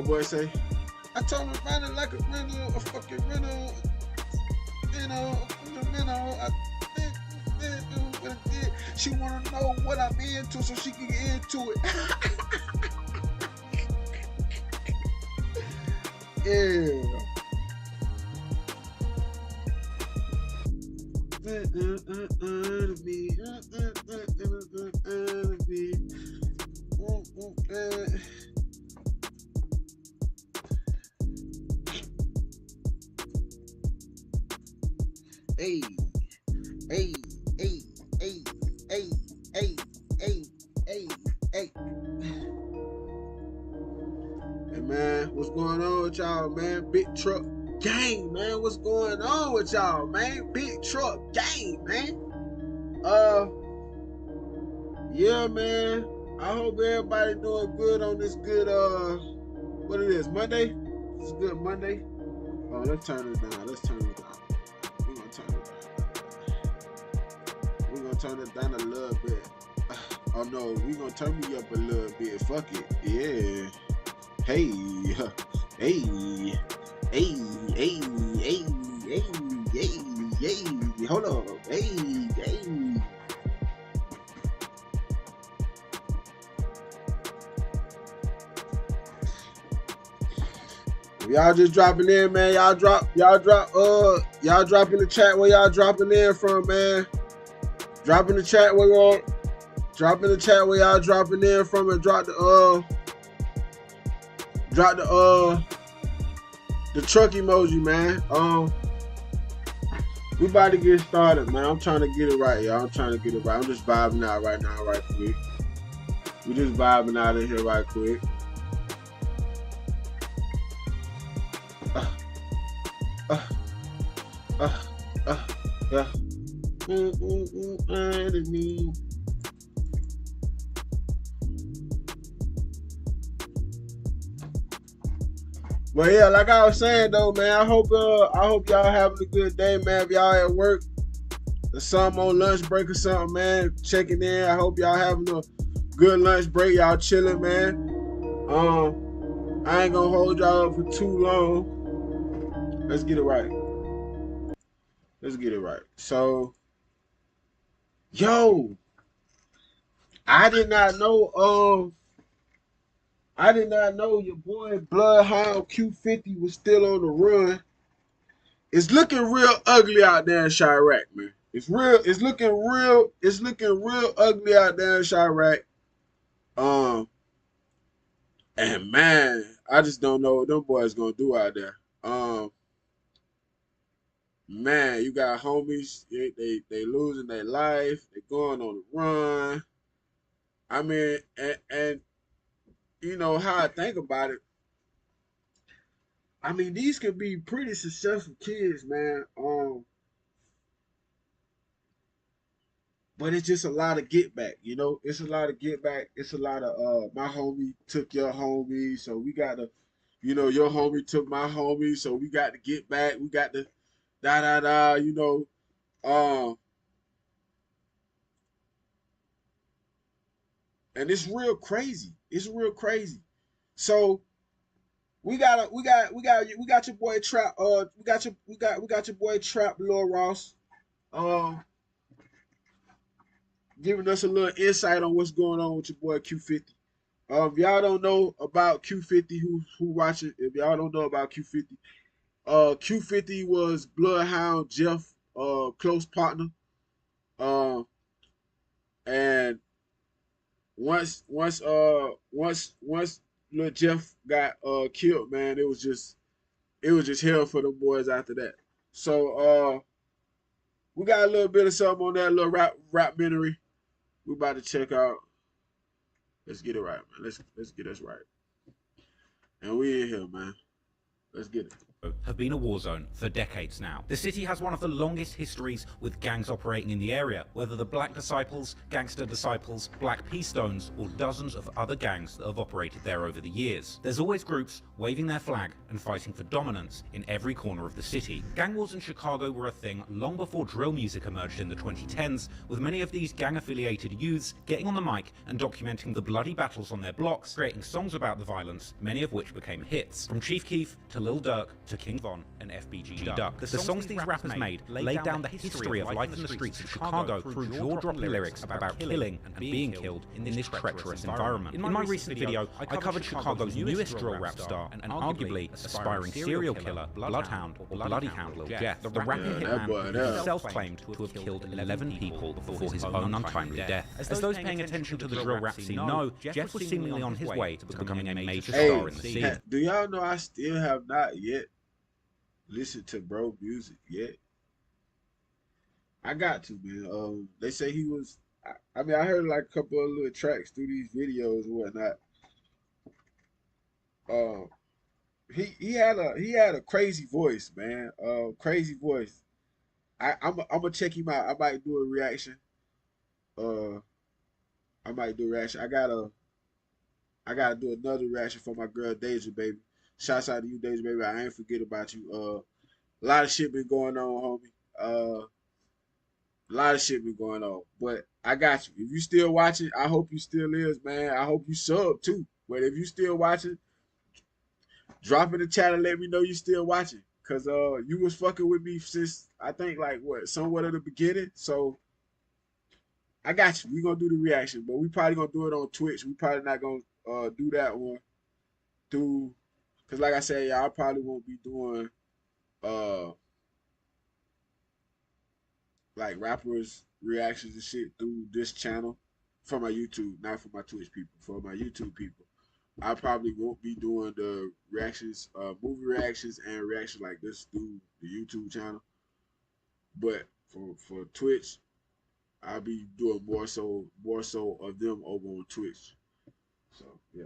My boy say, I told him run it like a rental, a fucking rental, you know, she wanna know what I'm into so she can get into it. Yeah. Hey, hey, hey, hey, hey, hey, hey, hey, hey. Hey man, what's going on with y'all, man? Big truck gang, man. What's going on with y'all, man? Big truck gang, man. Yeah, man. I hope everybody doing good on this good what it is, Monday? It's good Monday. Oh, let's turn it down. Let's turn it down. We're gonna turn it down. We're gonna turn it down a little bit. Oh no, we're gonna turn me up a little bit. Fuck it. Yeah. Hey, hey, hey, hey, hey, hey, hey, hey. Hold on. Hey, hey. Y'all just dropping in, man. Y'all drop in the chat where y'all dropping in from, man. Drop in the chat where y'all dropping in from, and drop the truck emoji, man. We about to get started, man. I'm trying to get it right, y'all. I'm just vibing out right now, right quick. We just vibing out of here right quick. Yeah. Enemy. But yeah, like I was saying though, man, I hope y'all having a good day, man. If y'all at work or something on lunch break or something, man, checking in. I hope y'all having a good lunch break. Y'all chilling, man. I ain't gonna hold y'all up for too long. Let's get it right. So, yo, I did not know your boy Bloodhound Q50 was still on the run. It's looking real ugly out there in Chirac, man. It's looking real ugly out there in Chirac. And man, I just don't know what them boys gonna do out there. Man, you got homies, they losing their life, they going on the run. I mean, and you know how I think about it. I mean, these could be pretty successful kids, man. But it's just a lot of get back, you know. It's a lot of get back. It's a lot of my homie took your homie, so we got to, you know, your homie took my homie, so we got to get back. We got to da da da, you know. And it's real crazy. It's real crazy. So we got your boy Trap. We got your boy Trap Lil Ross. Giving us a little insight on what's going on with your boy Q50. If y'all don't know about Q50, who watching? If y'all don't know about Q50, Q50 was Bloodhound Jeff, close partner. And once little Jeff got killed, man, it was just hell for the boys after that. So we got a little bit of something on that little rap minery. We about to check out. Let's get it right, man. Let's get us right. And we in here, man. Let's get it. have been a war zone for decades now. The city has one of the longest histories with gangs operating in the area, whether the Black Disciples, Gangster Disciples, Black Pea Stones, or dozens of other gangs that have operated there over the years. There's always groups waving their flag and fighting for dominance in every corner of the city. Gang wars in Chicago were a thing long before drill music emerged in the 2010s, with many of these gang-affiliated youths getting on the mic and documenting the bloody battles on their blocks, creating songs about the violence, many of which became hits. From Chief Keef to Lil Durk to King Von and FBG Duck. The songs these rappers made laid down the history of life in the streets of Chicago through jaw-dropping lyrics about killing and being killed in this treacherous environment. In my recent video, I covered Chicago's newest drill rap star and arguably aspiring serial killer, Bloodhound or Bloody Hound Lil Jeff. The rapping hitman himself claimed to have killed 11 people before his own untimely death. As those paying attention to the drill rap scene know, Jeff was seemingly on his way to becoming a major star in the scene. Do y'all know I still have not yet listened to bro music yet? I got to, man. They say he was. I mean, I heard like a couple of little tracks through these videos and whatnot. He had a crazy voice, man. Crazy voice. I'm gonna check him out. I might do a reaction. I might do a reaction. I gotta do another reaction for my girl Deja, baby. Shouts out to you, Deja, baby. I ain't forget about you. A lot of shit been going on, homie. A lot of shit been going on. But I got you. If you still watching, I hope you still is, man. I hope you sub too. But if you still watching, drop in the chat and let me know you still watching. Cause you was fucking with me since I think like somewhat of the beginning. So I got you. We gonna do the reaction, but we probably gonna do it on Twitch. We probably not gonna do that one through, cause like I said, y'all probably won't be doing like rappers reactions and shit through this channel for my YouTube, not for my Twitch people. For my YouTube people, I probably won't be doing the reactions, movie reactions and reactions like this through the YouTube channel. But for Twitch, I'll be doing more so of them over on Twitch. So yeah.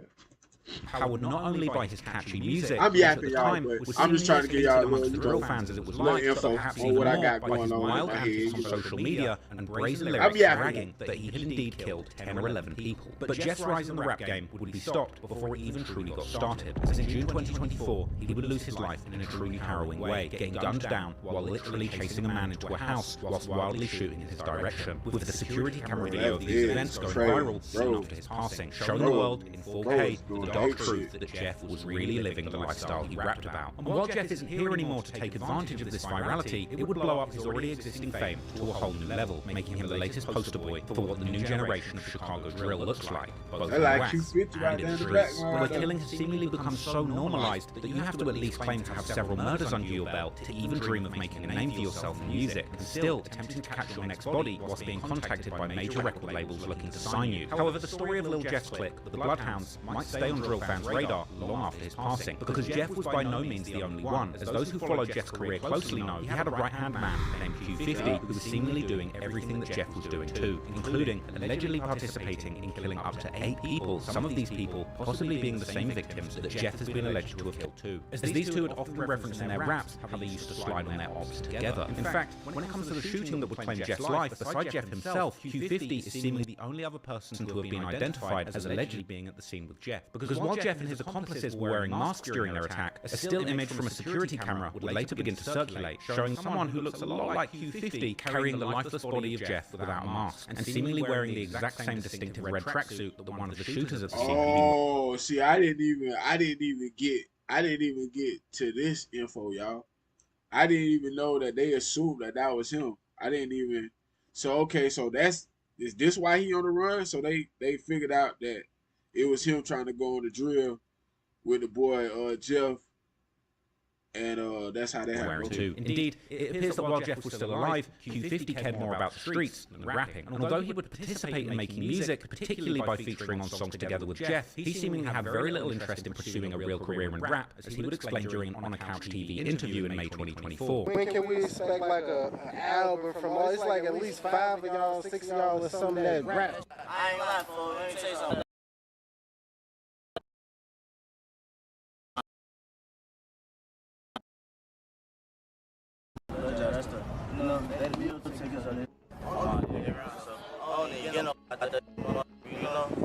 Howard not only by his catchy music, I'm yapping y'all, but I'm just trying to get y'all amongst the drill fans as it was like, info on what I got going on wild in my antics head. on social media and brazen lyrics bragging that he had indeed killed 10 or 11 people. But Jeff's rise in the rap game would be stopped before it even truly got started, as in June 2024, he would lose his life in a truly harrowing way, getting gunned down while literally chasing a man into a house whilst wildly shooting in his direction, with the security camera video of these events going viral soon after his passing, showing the world in 4K the dark truth that Jeff was really living the lifestyle he rapped about. And while Jeff isn't here anymore to take advantage of this virality, it would blow up his already existing fame to a whole new level, making him the latest poster boy for what the new generation of Chicago drill looks like, both in the wax and in the streets, where killing has seemingly become so normalized that you have to at least claim to have several murders under your belt to even dream of making a name for yourself in music, and still attempting to catch your next body whilst being contacted by major record labels looking to sign you. However, the story of Lil Jeff's clique, the Bloodhounds, might stay on drill fans' radar long after his passing, because Jeff was by no means the only one. As those who followed Jeff's career closely know, he had a right-hand man named Q50 who was seemingly doing everything that Jeff was doing too, including allegedly participating in killing up to 8 people, some of these people possibly being the same victims that Jeff has been alleged to have killed too. As these two had often referenced in their raps how they used to slide on their ops together. In fact, when it comes to the shooting that would claim Jeff's life, beside Jeff himself, Q50 is seemingly the only other person to have been identified as allegedly being at the scene with Jeff. Because while Jeff and his accomplices were wearing masks during their attack, a still image from a security camera would later begin to circulate, showing someone who looks a lot like Q50 carrying the lifeless body of Jeff without a mask, and seemingly wearing the exact same distinctive red tracksuit that one of the shooters at the scene. Oh, see, I didn't even get to this info, y'all. I didn't even know that they assumed that was him. I didn't even. So okay, so is this why he on the run? So they figured out that it was him trying to go on the drill with the boy Jeff, and that's how they happened too. Indeed, it appears that while Jeff was still alive, Q50 cared more about the streets than rapping. And although he would participate in making music, particularly by featuring on songs together with Jeff, he seemingly had very little interest in pursuing a real career in rap, as he would explain during an On a Couch TV interview in May 2024. When can we expect like an album from us? It's like at least 5 of y'all, 6 of y'all or something that rap. I ain't gonna lie, fool. Let me tell you something.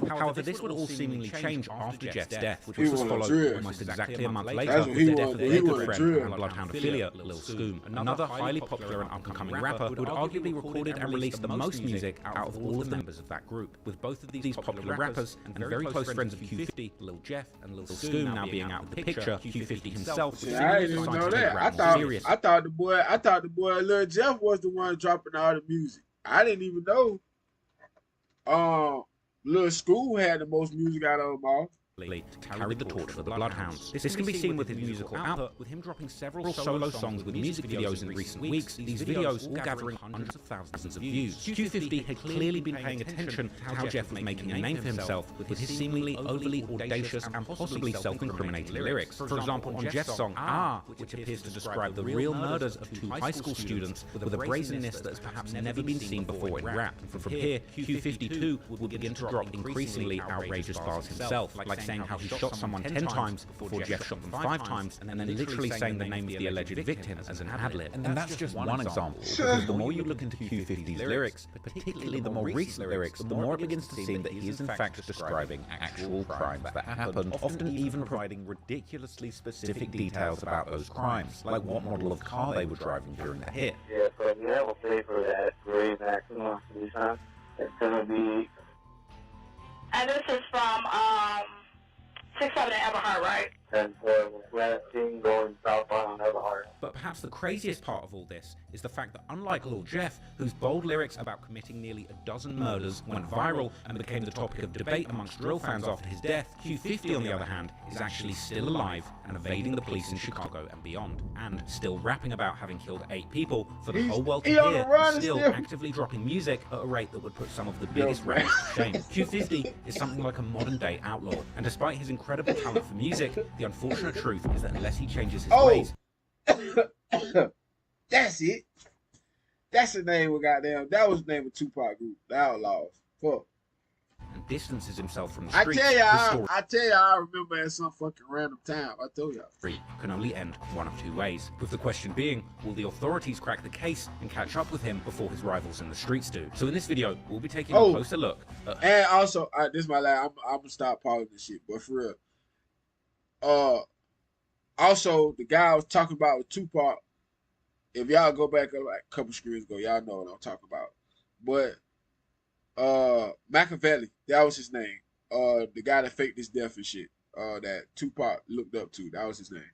However, this would all seemingly change after Jeff's death, which He was wanna followed drill. almost exactly a month later That's what with he the wanna death of do. He their good wanna friend drill. and Bloodhound affiliate, Lil Scoom, another highly popular and up-and-coming rapper who had arguably recorded and released the most music out of all of the members of that group, with both of these popular rappers and very close friends of Q50, Lil Jeff and Lil Scoom now being out of the picture. Q50 himself was I didn't even know that. I thought the boy Lil Jeff was the one dropping all the music. I didn't even know. Lil School had the most music out of them all. To carry the torch for the Bloodhounds. This can be seen with his musical output, with him dropping several solo songs with music videos in recent weeks, these videos all gathering hundreds of thousands of views. Q50 had clearly been paying attention to how Jeff was making a name for himself with his seemingly overly audacious and possibly self-incriminating lyrics. For example, on Jeff's song Ah, which appears to describe the real murders of two high school students with a brazenness that has perhaps never been seen before in rap. From here, Q52 will begin to drop increasingly outrageous bars himself, like saying how he shot someone 10 times before Jeff shot them 5 times, and then literally saying the name of the alleged victim as an ad-lib. And that's just one example, because the more you look into Q50's lyrics, particularly the more recent lyrics, the more it begins to seem that he is in fact describing actual crimes that happened, often even providing ridiculously specific details about those crimes, like what model of car they were driving during the hit. Yeah, so you have a paper that grade maximum this time. It's gonna be. And this is from 6-7 Everhart, right? 10-4 last team going southbound Everhart. But perhaps the craziest part of all this is the fact that unlike Lil Jeff, whose bold lyrics about committing nearly a dozen murders went viral and became the topic of debate amongst drill fans after his death, Q50 on the other hand is actually still alive and evading the police in Chicago and beyond, and still rapping about having killed 8 people for the whole world to hear, and still actively dropping music at a rate that would put some of the biggest rappers to shame. Q50 is something like a modern day outlaw, and despite his incredible talent for music, the unfortunate truth is that unless he changes his ways... That's it. That's the name of goddamn. That was the name of Tupac group, the Outlaws. Fuck. And distances himself from the streets. I tell you, I remember at some fucking random time. I told y'all. Can only end one of 2 ways. With the question being, will the authorities crack the case and catch up with him before his rivals in the streets do? So in this video, we'll be taking a closer look at... And also, this is my last. I'm gonna stop pausing this shit, but for real. Also, the guy I was talking about with Tupac. If y'all go back like a couple screens ago, y'all know what I'm talking about. But Machiavelli, that was his name. The guy that faked his death and shit. That Tupac looked up to. That was his name.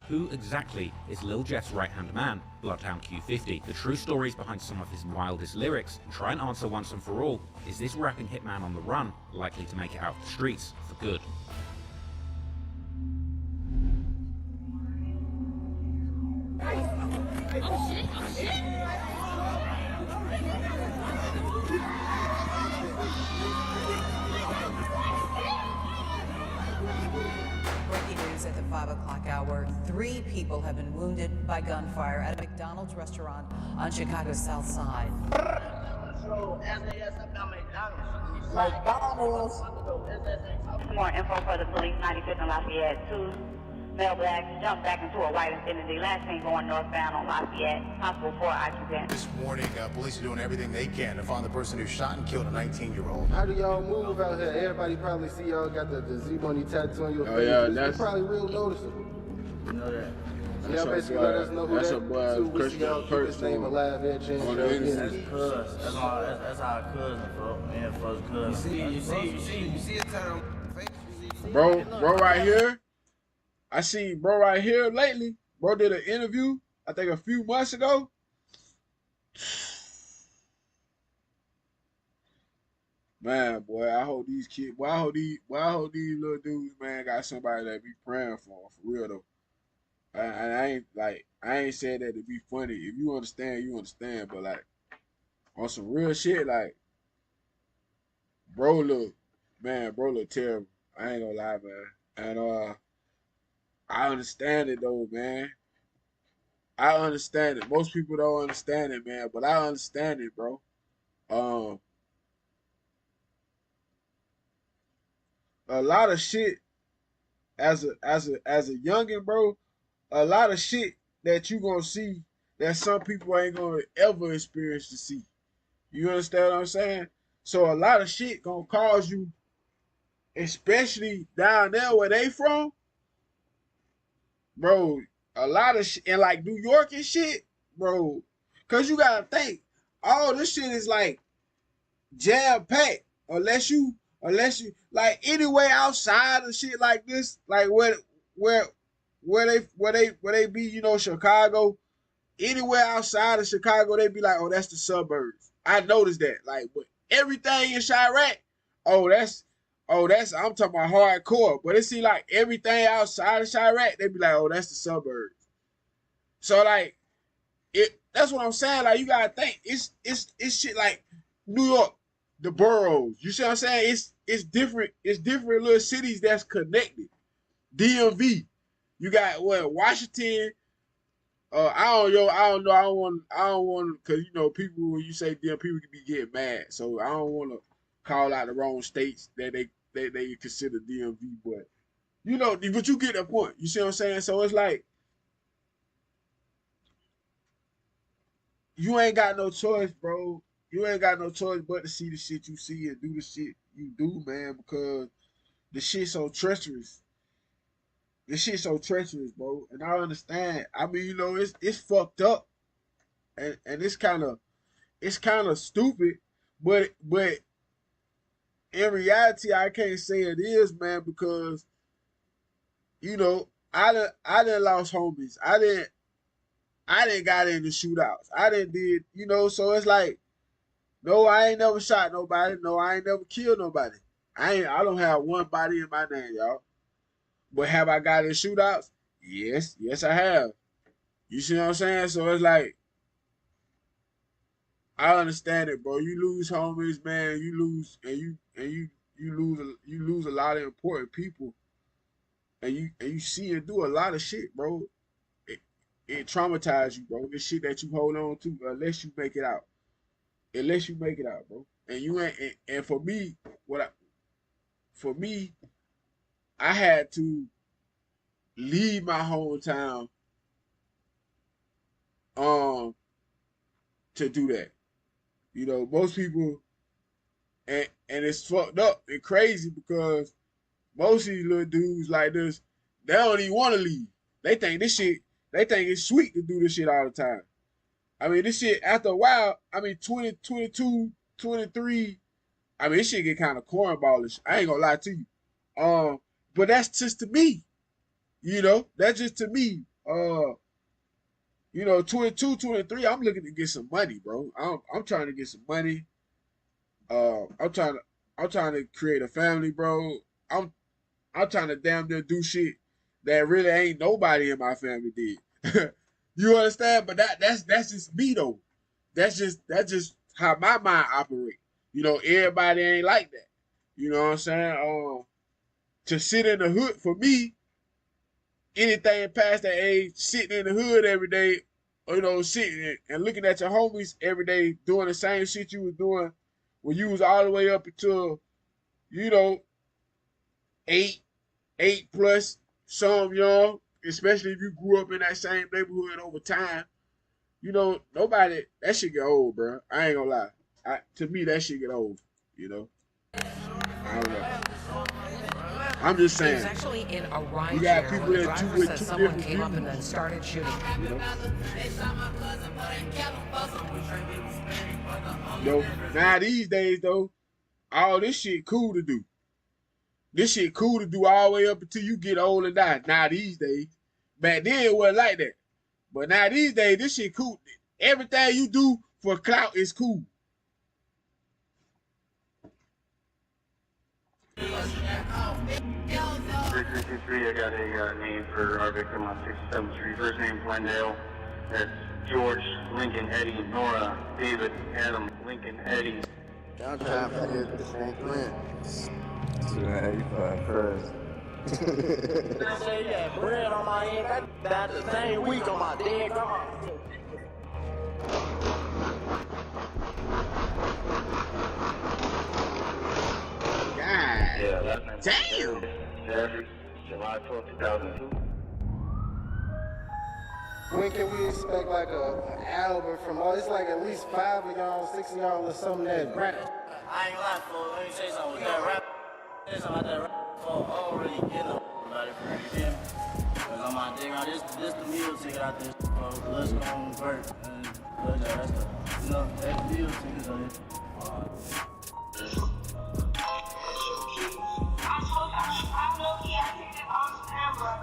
Who exactly is Lil Jeff's right-hand man, Bloodhound Q50? The true stories behind some of his wildest lyrics, and try and answer once and for all, is this rapping hitman on the run likely to make it out of the streets for good? Breaking news at the 5 o'clock hour. 3 people have been wounded by gunfire at a McDonald's restaurant on Chicago's South Side. More info for the police, 95th and Lafayette. 2 male blacks jumped back into a white Infiniti. Last seen going northbound on Lafayette. Possible 4 occupants. This morning, police are doing everything they can to find the person who shot and killed a 19-year-old. How do y'all move out here? Everybody probably see y'all got the Z-Money tattoo on your face. Oh yeah, that's probably real noticeable. You know that. Y'all basically let us know who that's that a boy, Christian y'all keep his name alive and change on the the identity. That's cuz. That's our cousin, bro. Me and folks cousin. You see a time. Bro right here. I seen bro right here lately. Bro did an interview, I think a few months ago. Man, boy, I hope these kids, I hope these little dudes, man, got somebody that be praying for real though. I ain't saying that to be funny. If you understand, you understand. But like on some real shit, like bro look terrible. I ain't gonna lie, man. And I understand it though, man. I understand it. Most people don't understand it, man, but I understand it, bro. A lot of shit as a youngin', bro. A lot of shit that you gonna see that some people ain't gonna ever experience to see. You understand what I'm saying? So a lot of shit gonna cause you, especially down there where they from, bro. A lot of shit, and like New York and shit, bro. Cause you gotta think, all this shit is like jam packed. Unless you like anywhere outside of shit like this, like where they be, you know, Chicago. Anywhere outside of Chicago, they be like, oh, that's the suburbs. I noticed that. Like, but everything in Chirac, that's I'm talking about hardcore. But it seems like everything outside of Chirac, they be like, oh, that's the suburbs. So like that's what I'm saying. Like, you gotta think, it's shit like New York, the boroughs. You see what I'm saying? It's different little cities that's connected. DMV. You got what, Washington. I don't know. I don't want, cause you know, people, when you say DMV, people can be getting mad. So I don't want to call out the wrong states that they consider DMV, but you know, but you get the point. You see what I'm saying? So it's like, you ain't got no choice, bro. You ain't got no choice but to see the shit you see and do the shit you do, man, because the shit's so treacherous. This shit's so treacherous, bro. And I understand. I mean, you know, it's fucked up. And it's kind of stupid, but in reality, I can't say it is, man, because, you know, I done lost homies. I didn't got into shootouts. I didn't did, you know, so it's like, no, I ain't never shot nobody. No, I ain't never killed nobody. I don't have one body in my name, y'all. But have I got in shootouts? Yes, I have. You see what I'm saying? So it's like, I understand it, bro. You lose homies, man. You lose, and you lose a lot of important people, and you see and do a lot of shit, bro. It traumatizes you, bro. The shit that you hold on to, unless you make it out. Unless you make it out, bro. And you ain't. And for me, I had to leave my hometown to do that. You know, most people, and it's fucked up and crazy because most of these little dudes like this, they don't even want to leave. They think it's sweet to do this shit all the time. I mean, this shit, after a while, I mean, 20, 22, 23, I mean, this shit get kind of cornballish. I ain't gonna lie to you. But that's just to me. You know, that's just to me. You know, 22, 23, I'm looking to get some money, bro. I'm trying to get some money. I'm trying to create a family, bro. I'm trying to damn near do shit that really ain't nobody in my family did. You understand? But that's just me though. That's just how my mind operates. You know, everybody ain't like that. You know what I'm saying? To sit in the hood, for me, anything past that age, sitting in the hood every day, you know, sitting and looking at your homies every day, doing the same shit you was doing when you was all the way up until, you know, 8 plus, some young, especially if you grew up in that same neighborhood over time. You know, nobody, that shit get old, bro. I ain't gonna lie. To me, that shit get old, you know. I don't know. I'm just saying. It was actually in a ride you got share people when the that driver said someone came up and then started shooting. You know, now these days though, all this shit cool to do. This shit cool to do all the way up until you get old and die. Now these days. Back then it wasn't like that. But now these days, this shit cool. Everything you do for clout is cool. 6323, I got a name for our victim on 67th Street. First name Glendale. That's George Lincoln Eddie Nora David Adam Lincoln Eddie. Y'all trying to forget the St. Clint. 285 first. I say, yeah, bread on my end. That's the same week on my dead grandma. God. Yeah, that's damn. Saturday, July 12, 2002. When can we expect like an album from all? It's like at least 5 of y'all, 6 of y'all or something that rap. I ain't gonna lie, fool. Let me say something with that rap. Say something about that rap, fool. I don't really get about it, for you feel me? Cause I'm out there, this the meal ticket out there, fool. Let's go on work. That's the, you know, that's the meal ticket out there. I'm low-key, I think it's on camera.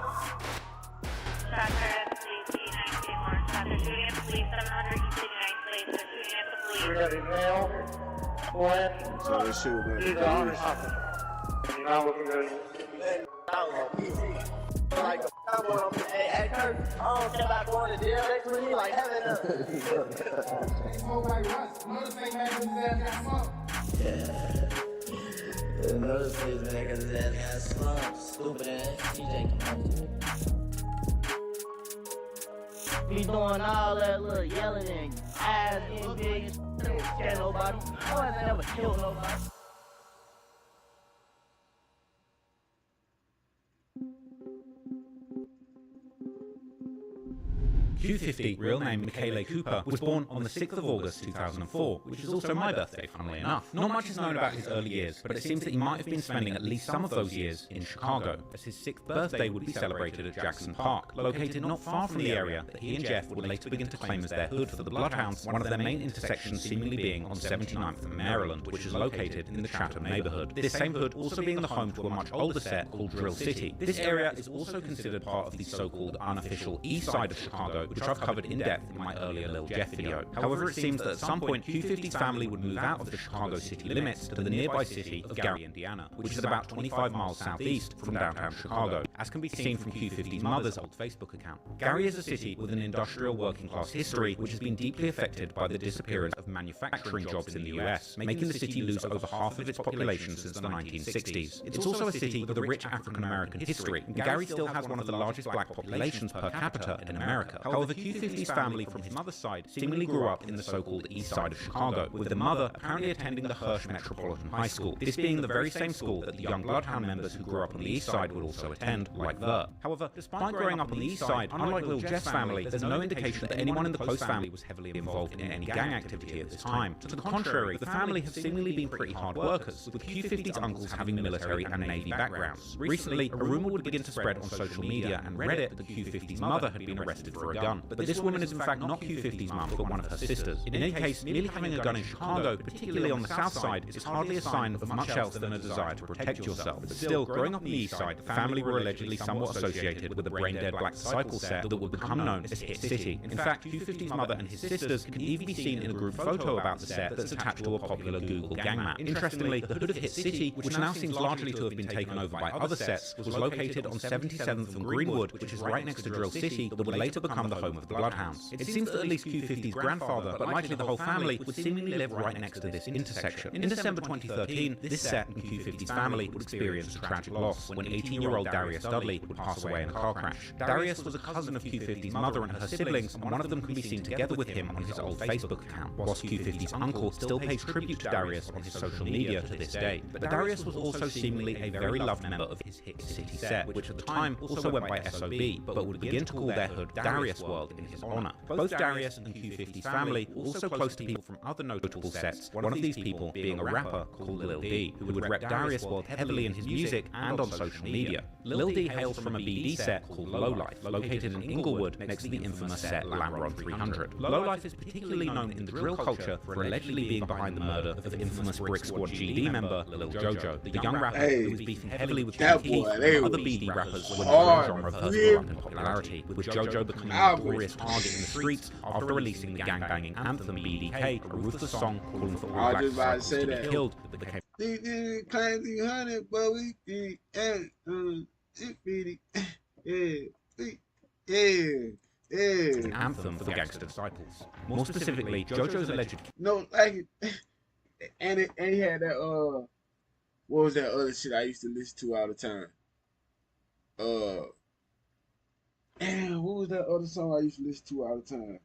Police, 700 East 89th Place. They're shooting at the police. We got a male, boy. So they shooting at He's the on police. You're not looking good. Like, I'm going up hey, Kurt, I don't care about going to jail next week, like, having They smoke like Russ. Another thing man, his ass got smoked. Yeah. Another thing man, his ass got slumped. Stupid ass TJ, come on. Be doing all that little yelling and eyes getting big and don't scare nobody. No one never killed nobody. Q50, real name Michaela Cooper, was born on the 6th of August 2004, which is also my birthday, funnily enough. Not much is known about his early years, but it seems that he might have been spending at least some of those years in Chicago, as his 6th birthday would be celebrated at Jackson Park, located not far from the area that he and Jeff would later begin to claim as their hood for the Bloodhounds, one of their main intersections seemingly being on 79th and Maryland, which is located in the Chatham neighborhood. This same hood also being the home to a much older set called Drill City. This area is also considered part of the so-called unofficial east side of Chicago, which I've covered in depth in my earlier Lil Jeff video. However, it seems that at some point Q50's family would move out of the Chicago city limits to the nearby city of Gary, Indiana, which is about 25 miles southeast from downtown Chicago, as can be seen from Q50's mother's old Facebook account. Gary is a city with an industrial working class history which has been deeply affected by the disappearance of manufacturing jobs in the US, making the city lose over half of its population since the 1960s. It's also a city with a rich African American history, and Gary still has one of the largest black populations per capita in America. However, Q50's family from his mother's side seemingly grew up in the so-called east side of Chicago, with the mother apparently attending the Hirsch Metropolitan High School, this being the very same school that the young Bloodhound members who grew up on the east side would also attend, like Ver. However, despite growing up on the east side, unlike Lil Jeff's family, there's no indication that anyone in the close family was heavily involved in any gang activity at this time. To the contrary, the family have seemingly been pretty hard workers, with Q50's uncles having military and Navy backgrounds. Recently, a rumor would begin to spread on social media and Reddit that Q50's mother had been arrested for a gun, but this woman is in fact not Q50's mum, but one of her sisters. In any case, merely having a gun in Chicago, particularly on the south side, is hardly a sign of much else than a desire to protect yourself. But still, growing up on the east side, the family were allegedly somewhat associated with the brain-dead Black Disciple set that would become known as Hit City. In fact, Q50's mother and his sisters can even be seen in a group photo about the set that's attached to a popular Google gang map. Interestingly, the hood of Hit City, which now seems largely to have been taken over by other sets, was located on 77th and Greenwood, which is right next to Drill City, that would later become the home of the Bloodhounds. It seems that at least Q50's grandfather, but likely the whole family, would seemingly live right next to this intersection. In December 2013, this set and Q50's family would experience a tragic loss when 18-year-old Darius Dudley would pass away in a car crash. Darius was a cousin of Q50's mother and her siblings, and one of them can be seen together with him on his old Facebook account, whilst Q50's uncle still pays tribute to Darius on his social media to this day. But Darius was also seemingly a very loved member of his Hit City set, which at the time also went by SOB, but would begin to call their hood Darius World in his honor. Both Darius and Q50's family were also close to people from other notable sets, one of these people being a rapper called Lil D, who would rep Darius World heavily in his music and on social media. Lil D hails from a BD set called Lowlife, located in Inglewood next to the infamous set Lamron 300. Lowlife is particularly known in the drill culture for allegedly being behind the murder of infamous Brick Squad GD member Lil Jojo, the young rapper who was beefing heavily with GD and other BD rappers when the genre first grew up in popularity, with Jojo becoming a notorious target in the streets after releasing the gangbanging anthem BDK, a ruthless song calling for all black disciples to be killed that became an anthem for gangster disciples. More specifically, Jojo's alleged and he had that what was that other shit I used to listen to all the time? Damn, what was that other song I used to listen to all the time?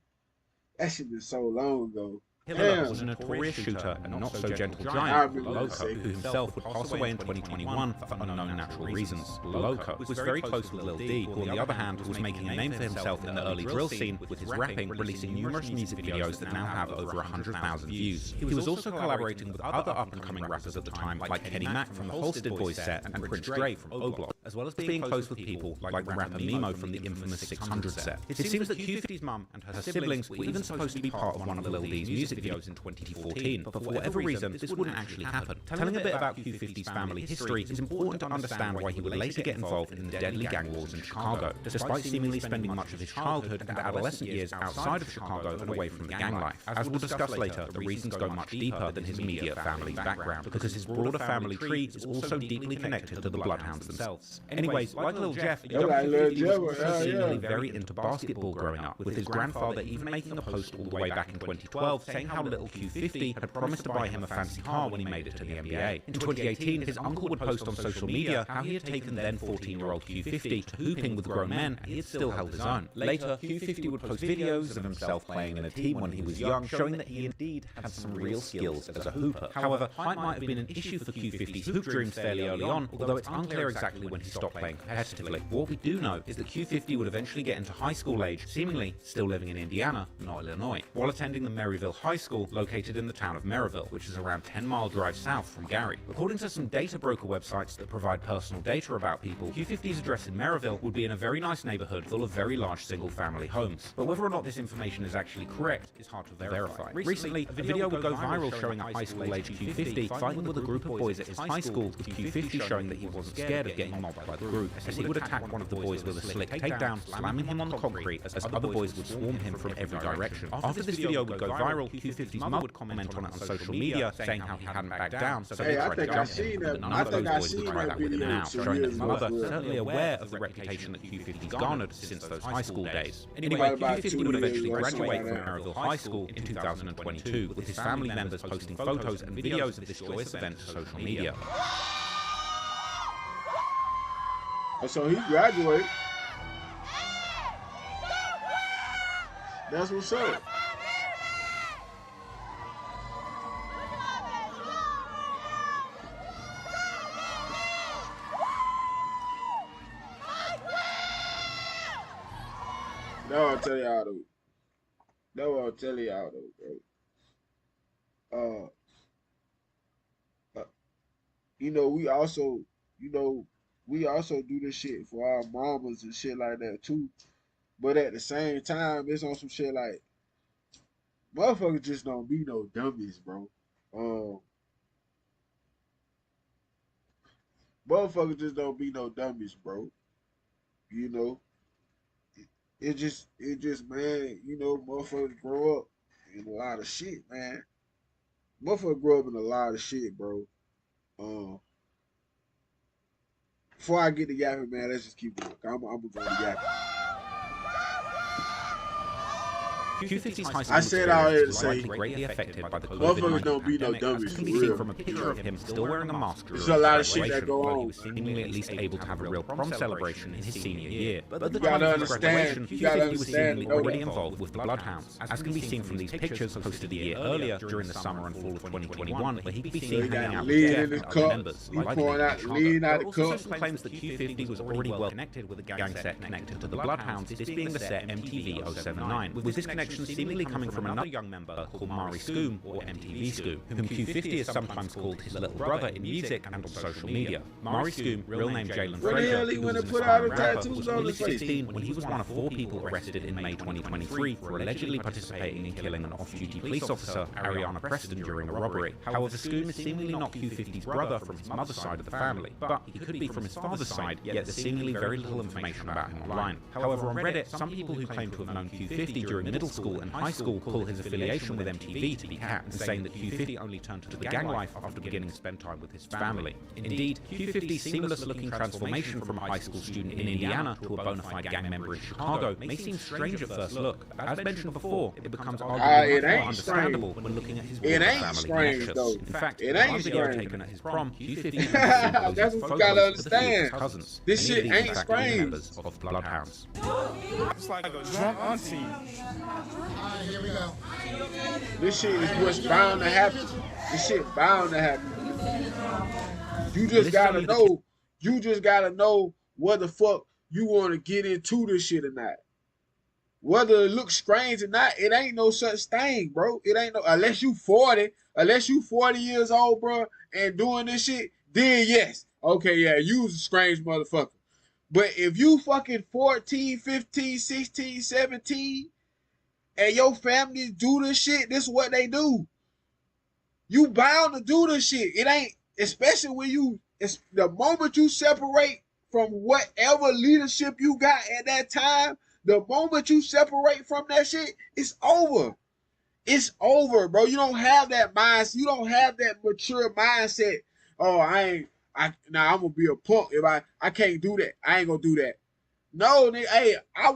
That shit been so long ago. Hiller was a notorious shooter and not so gentle giant, Loco, who himself would pass away in 2021 for unknown natural reasons. Loco was very close with Lil D, who on the other hand was making a name for himself in the early drill scene with his rapping, releasing numerous music videos that now have over 100,000 views. He was also collaborating with other up-and-coming rappers at the time, like Kenny Mac from the Halstead Boys set and Prince Dre from O-Block, as well as being close with people like rapper Mimo from the infamous 600 set. It seems that Q50's mum and her siblings were even supposed to be part of one of Lil D's music videos in 2014, but for whatever reason, this wouldn't actually happen. Telling a bit about Q50's family history is important to understand why he would later get involved in the deadly gang wars in Chicago, despite seemingly spending much of his childhood and adolescent years outside of Chicago and away from the gang life. As we'll discuss later, the reasons go much deeper than his immediate family's background, because his broader family tree is also deeply connected to the Bloodhounds themselves. Anyways, like Lil Jeff, Q50 was also seemingly very into basketball growing up, with his grandfather even making a post all the way back in 2012 saying how little Q50 had promised to buy him a fancy car when he made it to the NBA. In 2018, his uncle would post on social media how he had taken then 14-year-old Q50 to hooping with grown men, and he had still held his own. Later, Q50 would post videos of himself playing in a team when he was young, showing that he indeed had some real skills as a hooper. However, height might have been an issue for Q50's hoop dreams fairly early on, although it's unclear exactly when he stopped playing competitively. What we do know is that Q50 would eventually get into high school age, seemingly still living in Indiana, not Illinois, while attending the Maryville High School, located in the town of Maryville, which is around 10-mile drive south from Gary. According to some data broker websites that provide personal data about people, Q50's address in Maryville would be in a very nice neighborhood full of very large single-family homes. But whether or not this information is actually correct is hard to verify. Recently, a video would go viral showing a high school-age Q50 fighting with a group of boys at his high school, with Q50 showing that he wasn't scared of getting mobbed by the group, as he would attack one of the boys with a slick takedown, slamming him on the concrete as other boys would swarm him from every direction. After this video would go viral, Q50's mother would comment on it on social media, saying how he hadn't backed down, so they tried to jump him, but none of those boys would try that with him now, showing that his mother is certainly aware of the reputation that Q50's garnered since those high school days. Anyway, Q50 would eventually graduate from Maryville High School in 2022, with his family members posting photos and videos of this joyous event to social media. So he graduated. That's what's up. No, I'll tell y'all though. No, I'll tell y'all though, bro. You know, we also do this shit for our mamas and shit like that too. But at the same time, it's on some shit like motherfuckers just don't be no dummies, bro. Motherfuckers just don't be no dummies, bro. You know. It just, man, you know, motherfuckers grow up in a lot of shit, man. Motherfuckers grow up in a lot of shit, bro. Before I get to yapping, man, let's just keep going. I'm gonna go to yapping. Q50's high school I said I already to say greatly affected by the motherfuckers don't be no pandemic, dummies. as can be seen from a picture of him still wearing a mask. There's a lot of shit that go on. on. He was seemingly at least able to have a real prom celebration in his senior year. But at the You gotta time of his understand. graduation, You gotta Q50 was understand. seemingly already involved with the Bloodhounds, as can be seen from these pictures posted a year earlier during the summer and fall of 2021, where he could be seen hanging out with Jeff and other members. He pouring out lean out the Also cup. some claims that Q50 was already well connected with a gang set connected to the Bloodhounds, this being the set MTV 079, with this connection seemingly coming from another young member called Mari Scoom, or MTV Scoom, whom Q50 is sometimes called his little brother in music and on social media. Mari Scoom, real name Jalen Frazier, who was an aspiring rapper, was only 16 when he was one of 4 people arrested in May 2023 for allegedly participating in killing an off-duty police officer, Ariana Preston, during a robbery. However, Scoom is seemingly not Q50's brother from his mother's side of the family, but he could be from his father's side, yet there's seemingly very little information about him online. However, on Reddit, some people who claim to have known Q50 during middle school and high school call his affiliation with MTV to be cat, and saying that Q50 only turned to the gang life after beginning to spend time with his family. Indeed, Q50's seamless-looking transformation from a high school student in Indiana to a bona fide gang member in Chicago may seem strange at first look. As mentioned before, it becomes arguably much more understandable when looking at his family connections. In fact, in one video taken at his prom, Q50 That's what you gotta understand. Cousins, this shit ain't strange. strange. Members of Bloodhounds. It's like a drunk auntie. Alright, here we go. This shit is what's bound to happen. This shit bound to happen. You just gotta know. You just gotta know what the fuck you want to get into this shit or not. Whether it looks strange or not, it ain't no such thing, bro. It ain't no, unless you 40 years old, bro, and doing this shit, then yes. Okay, yeah, you was a strange motherfucker. But if you fucking 14, 15, 16, 17, and your family do this shit, this is what they do. You bound to do this shit. It ain't, especially when it's the moment you separate from whatever leadership you got at that time, the moment you separate from that shit, it's over. It's over, bro. You don't have that mindset. You don't have that mature mindset. Oh, I'm gonna be a punk if I can't do that. I ain't gonna do that. No, nigga, hey, I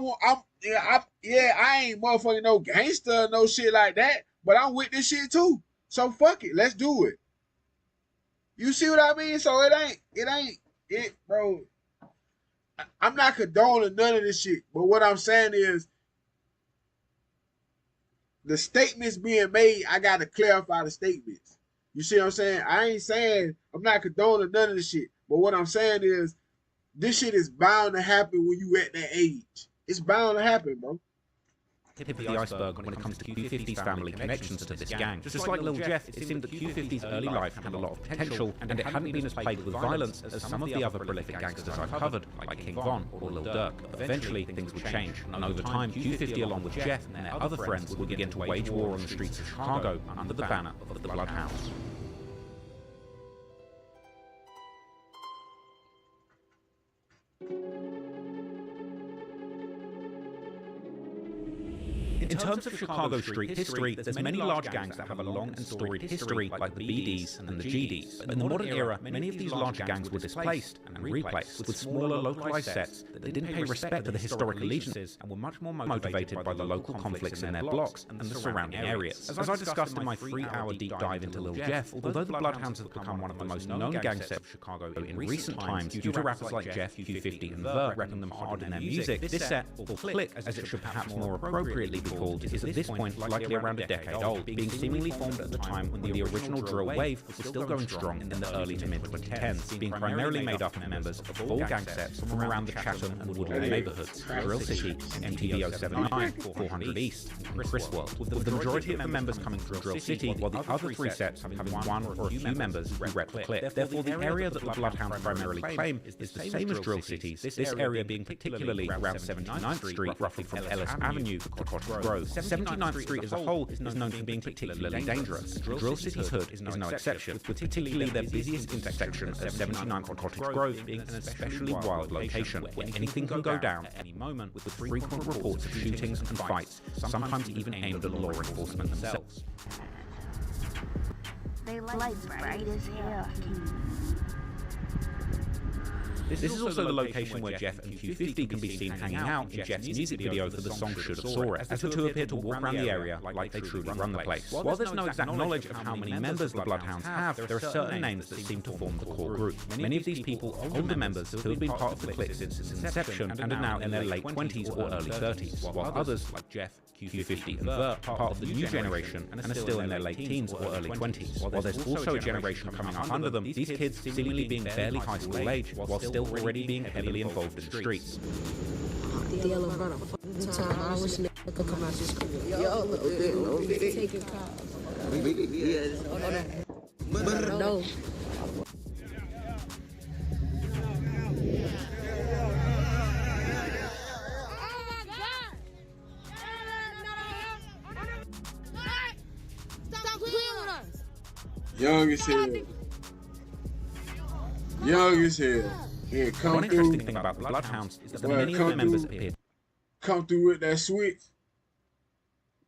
ain't motherfucking no gangster or no shit like that, but I'm with this shit too. So fuck it, let's do it. You see what I mean? So it ain't, bro. I'm not condoning none of this shit, but what I'm saying is the statements being made, I gotta clarify the statements. You see what I'm saying? I ain't saying I'm not condoning none of this shit, but what I'm saying is this shit is bound to happen when you at that age. It's bound to happen, bro. Tip of the iceberg when it comes to Q50's family connections to this gang. Just like Lil Jeff, it seemed that Q50's early life had a lot of potential, and it hadn't been as plagued with violence as some of the other prolific gangsters I've covered, like King Von or Lil Durk. But eventually, things would change, and over time, Q50 along with Jeff and their other friends would begin to wage war on the streets of Chicago under the banner of the Bloodhounds. In terms of Chicago street history, there's many large gangs that have a long and storied history, like the BDs and the GDs. But in the modern era, many of these larger gangs were displaced and replaced with smaller, localized sets that didn't pay respect to the historic allegiances and were much more motivated by the local conflicts in their blocks and the surrounding areas. As I discussed in my 3-hour deep dive into Lil Jeff, although the Bloodhounds have become one of the most known gang sets of Chicago in recent times due to rappers like Jeff, Q50, and Ver repping them hard in their music, this set, or Click, as it should perhaps more appropriately be called, is at this point likely around a decade old, being seemingly formed at the time when the original drill wave was still going strong in the early to mid-2010s, being primarily made up of members of all gang sets from around the Chatham and Woodland neighborhoods, Drill City, MTV 079, 400 East, and Criswell, with the majority of the members coming from Drill City, while the other 3 sets having one or a few members who rep Click. Therefore, the area that the Bloodhounds primarily claim is the same as Drill City's, this area being particularly around 79th Street, roughly from Ellis Avenue to Cottage Grove. 79th Street as a whole is known for being particularly dangerous. Drill City's hood is no exception, with particularly their busiest intersection at 79th and Cottage Grove being an especially wild location, where anything can go down at any moment, with frequent reports of shootings and fights, sometimes even aimed at law enforcement themselves. They light bright as hell. This is also the location where Jeff and Q50 can be seen hanging out in Jeff's music video for the song Should Have Saw It, as the two appear to walk around the area like they truly run the place. While there's no exact knowledge of how many members the Bloodhounds have, there are certain names that seem to form the core group. Many of these people are older members who have been part of the clique since its inception and are now in their late 20s or early 30s, while others, like Jeff, Q50 and Ver, part of the new generation and are still in their late teens or early 20s. While there's also a generation coming up under them, these kids seemingly being barely high school age, while still already being heavily involved in the streets. No. Young as hell. Young as hell. Yeah, One interesting thing about the Bloodhounds is that many of their members appear. Come through with that switch.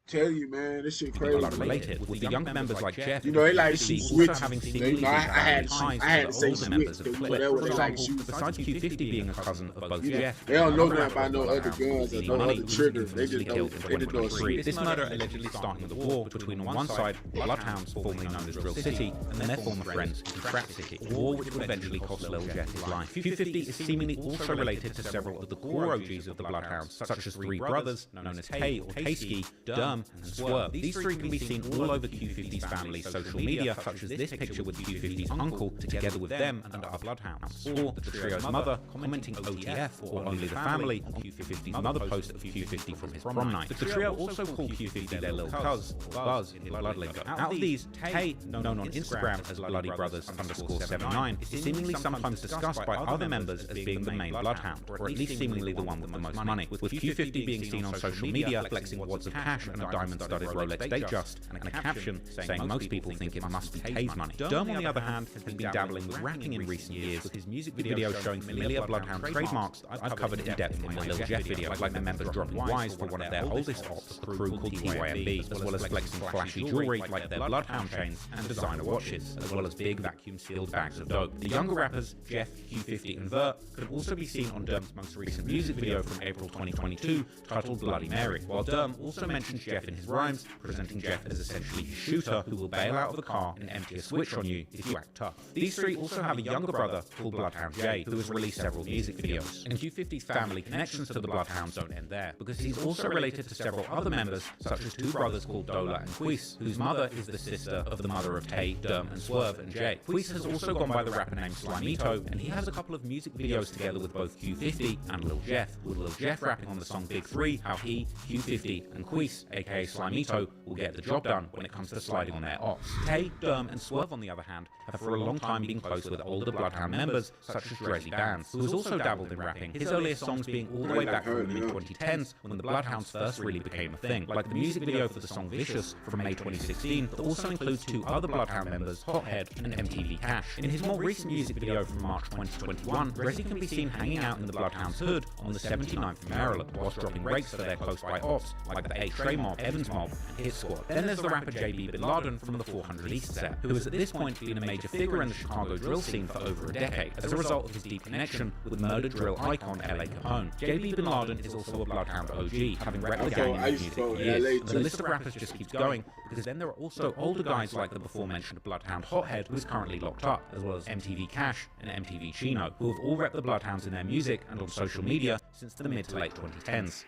Tell you, man, this shit crazy. Related with the younger members like Jeff, you know, they like also switch. having You know, I had to say switch because you know that was like shoot. Besides Q50 being a cousin of both Jeff, they don't know nothing about no other guns or no other triggers. They just know this murder allegedly starting the war between on one side Bloodhounds, formerly known as Drill City, and their former friends in Trap City, a war which would eventually cost Lil Jeff his life. Q50 is seemingly also related to several of the core OGs of the Bloodhounds, such as three brothers known as Tay or Tayski, Durm, and Swerve. These three can be seen all over Q50's family's social media, such as this picture with Q50's uncle together with them and our Bloodhounds, or the trio's mother commenting OTF or only the family on Q50's mother post of Q50 from his prom night. The trio also call Q50 their little cuz, or Buzz in blood lingo. Out of these, Tay, known on Instagram as Bloody Brothers _79, is seemingly sometimes discussed by other members as being the main Bloodhound, or at least seemingly the one with the most money, with Q50 being seen on social media flexing wads of cash and a diamond-studded Rolex Datejust, and a caption saying most people think it must be Tay's money. Durm, on the other hand, has been dabbling with rapping in recent years, with his music videos showing familiar Bloodhound trademarks that I've covered in depth in my Lil Jeff video, like the members dropping Y's for one of their oldest ops, the crew called TYMB, as well as flexing flashy jewelry like their Bloodhound chains and designer watches, as well as big vacuum-sealed bags of dope. The younger rappers, Jeff, Q50 and Vert, could also be seen on Durm's most recent music video from April 2022, titled Bloody Mary, while Durm also mentions Jeff in his rhymes, presenting Jeff as essentially his shooter who will bail out of the car and empty a switch on you if you act tough. These three also have a younger brother called Bloodhound J, who has released several music videos. And Q50's family connections to the Bloodhounds don't end there, because he's also related to several other members, such as two brothers called Dola and Quis, whose mother is the sister of the mother of Tay, Durm, and Swerve and Jay. Quis has also gone by the rapper name Slimito, and he has a couple of music videos together with both Q50 and Lil Jeff, with Lil Jeff rapping on the song Big 3, how he, Q50, and Quis, aka Slimito, will get the job done when it comes to sliding on their ops. Tay, Durm, and Swerve, on the other hand, have for a long time been close with older Bloodhound members, such as Drizzy Bands, who has also dabbled in rapping, his earliest songs being all the way back from the mid-2010s, when the Bloodhounds first really became a thing, like the music video for the song Vicious from May 2016, that also includes two other Bloodhound members, Hothead and MTV Cash. In his more recent music video from March 2021, Drizzy can be seen hanging out in the Bloodhound's hood on the 79th in Maryland, whilst dropping rakes for their close-by ops, like the 8 Trey Mob, Evans Mob, and Hit Squad. Then there's the rapper JB Bin Laden from the 400 East set, who has at this point been a major figure in the Chicago drill scene for over a decade, as a result of his deep connection with murder drill icon LA Capone. JB Bin Laden is also a Bloodhound OG, having repped the gang in music for years. The list of rappers just keeps going, because then there are also older guys like the before-mentioned Bloodhound Hothead, who is currently locked up, as well as MTV Cash and MTV Chino, who have all repped the Bloodhounds in their music and on social media since the mid to late 2010s.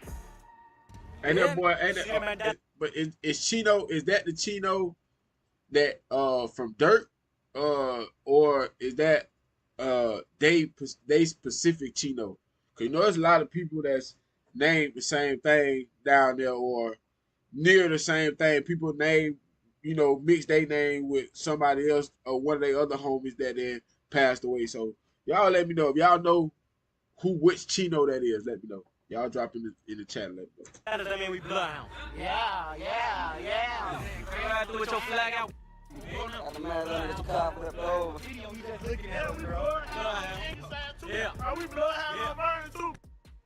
And that boy, but is Chino? Is that the Chino that from Dirt, or is that they specific Chino? Cause you know there's a lot of people that's named the same thing down there or near the same thing. People name, you know, mix their name with somebody else or one of their other homies that then passed away. So y'all let me know if y'all know which Chino that is. Let me know. Y'all drop in the chat. Let me know. That doesn't mean we Bloodhound. Yeah. Right through with your flag out. Yeah. Are we Bloodhound too?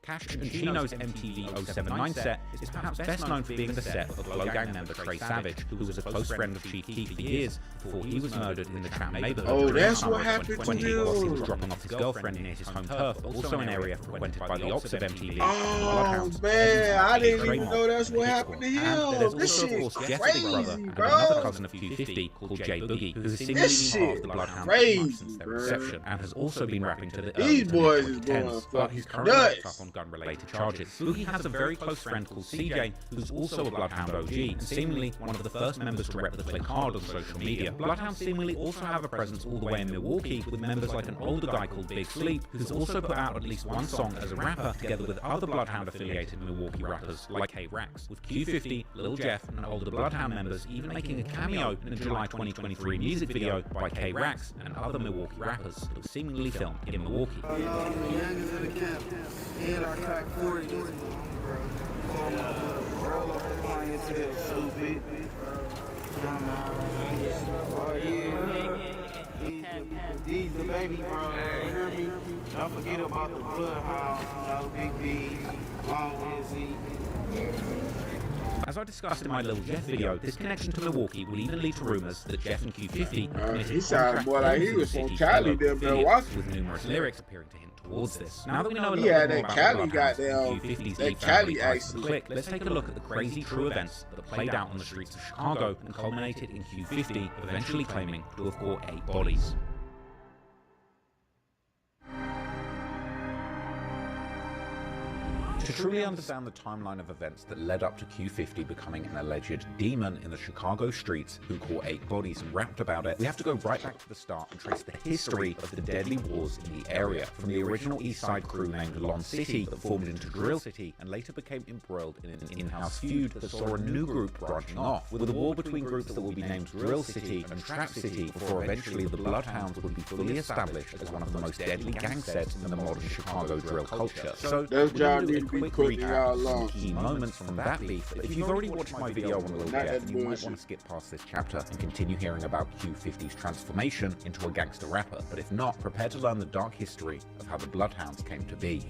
Cash and Chino's MTV 079 set is perhaps best known for being the set of Blow Gang member Trey Savage, who was a close friend of Chief Keef for years before he was murdered in the Trap neighborhood. Oh, that's what happened to him. He was dropping off his girlfriend near his home turf, also an area frequented by the ops of MTV. Oh man, I didn't even know that's what happened to him. This shit is crazy, bro. Another cousin of Q50 called Jay Boogie, who has seemingly been part of the Bloodhound since their inception, and has also been rapping to the these boys is going fucking nuts. Gun-related charges. Boogie has a very close friend called CJ, who's also a Bloodhound OG, and seemingly one of the first members to rep the click hard on social media. Bloodhounds seemingly also have a presence all the way in Milwaukee, with members like an older guy called Big Sleep, who's also put out at least one song as a rapper, together with other Bloodhound-affiliated Milwaukee rappers like K-Rax, with Q50, Lil Jeff, and older Bloodhound members even making a cameo in a July 2023 music video by K-Rax and other Milwaukee rappers that was seemingly filmed in Milwaukee. I cracked 40 bro. Roll up the clientele, stupid. Oh, yeah. These the baby, bro. You hear me? Don't forget about the Bloodhound, Big B, Long Izzy. As I discussed in my Lil Jeff video, this connection to Milwaukee would even lead to rumors that Jeff and Q50 he sounded more like he was from Cali than Milwaukee, with numerous lyrics appearing to him towards this. Now that we know a little bit bit more Cali about Q50's that Cali accent. Click, let's take a look at the crazy true events that played out on the streets of Chicago and culminated in Q50 eventually claiming to have caught 8 bodies. To truly understand the timeline of events that led up to Q50 becoming an alleged demon in the Chicago streets who caught 8 bodies and rapped about it, we have to go right back to the start and trace the history of the deadly wars in the area, from the original East Side crew named Lon City that formed into Drill City and later became embroiled in an in-house feud that saw a new group branching off, with a war between groups that will be named Drill City and Trap City before eventually the Bloodhounds would be fully established as one of the most deadly gang sets in the modern Chicago drill culture. So, quick recap of some key moments from that beef. But if you've already watched my video on Lil Jeff, you might want to skip past this chapter and continue hearing about Q50's transformation into a gangster rapper. But if not, prepare to learn the dark history of how the Bloodhounds came to be.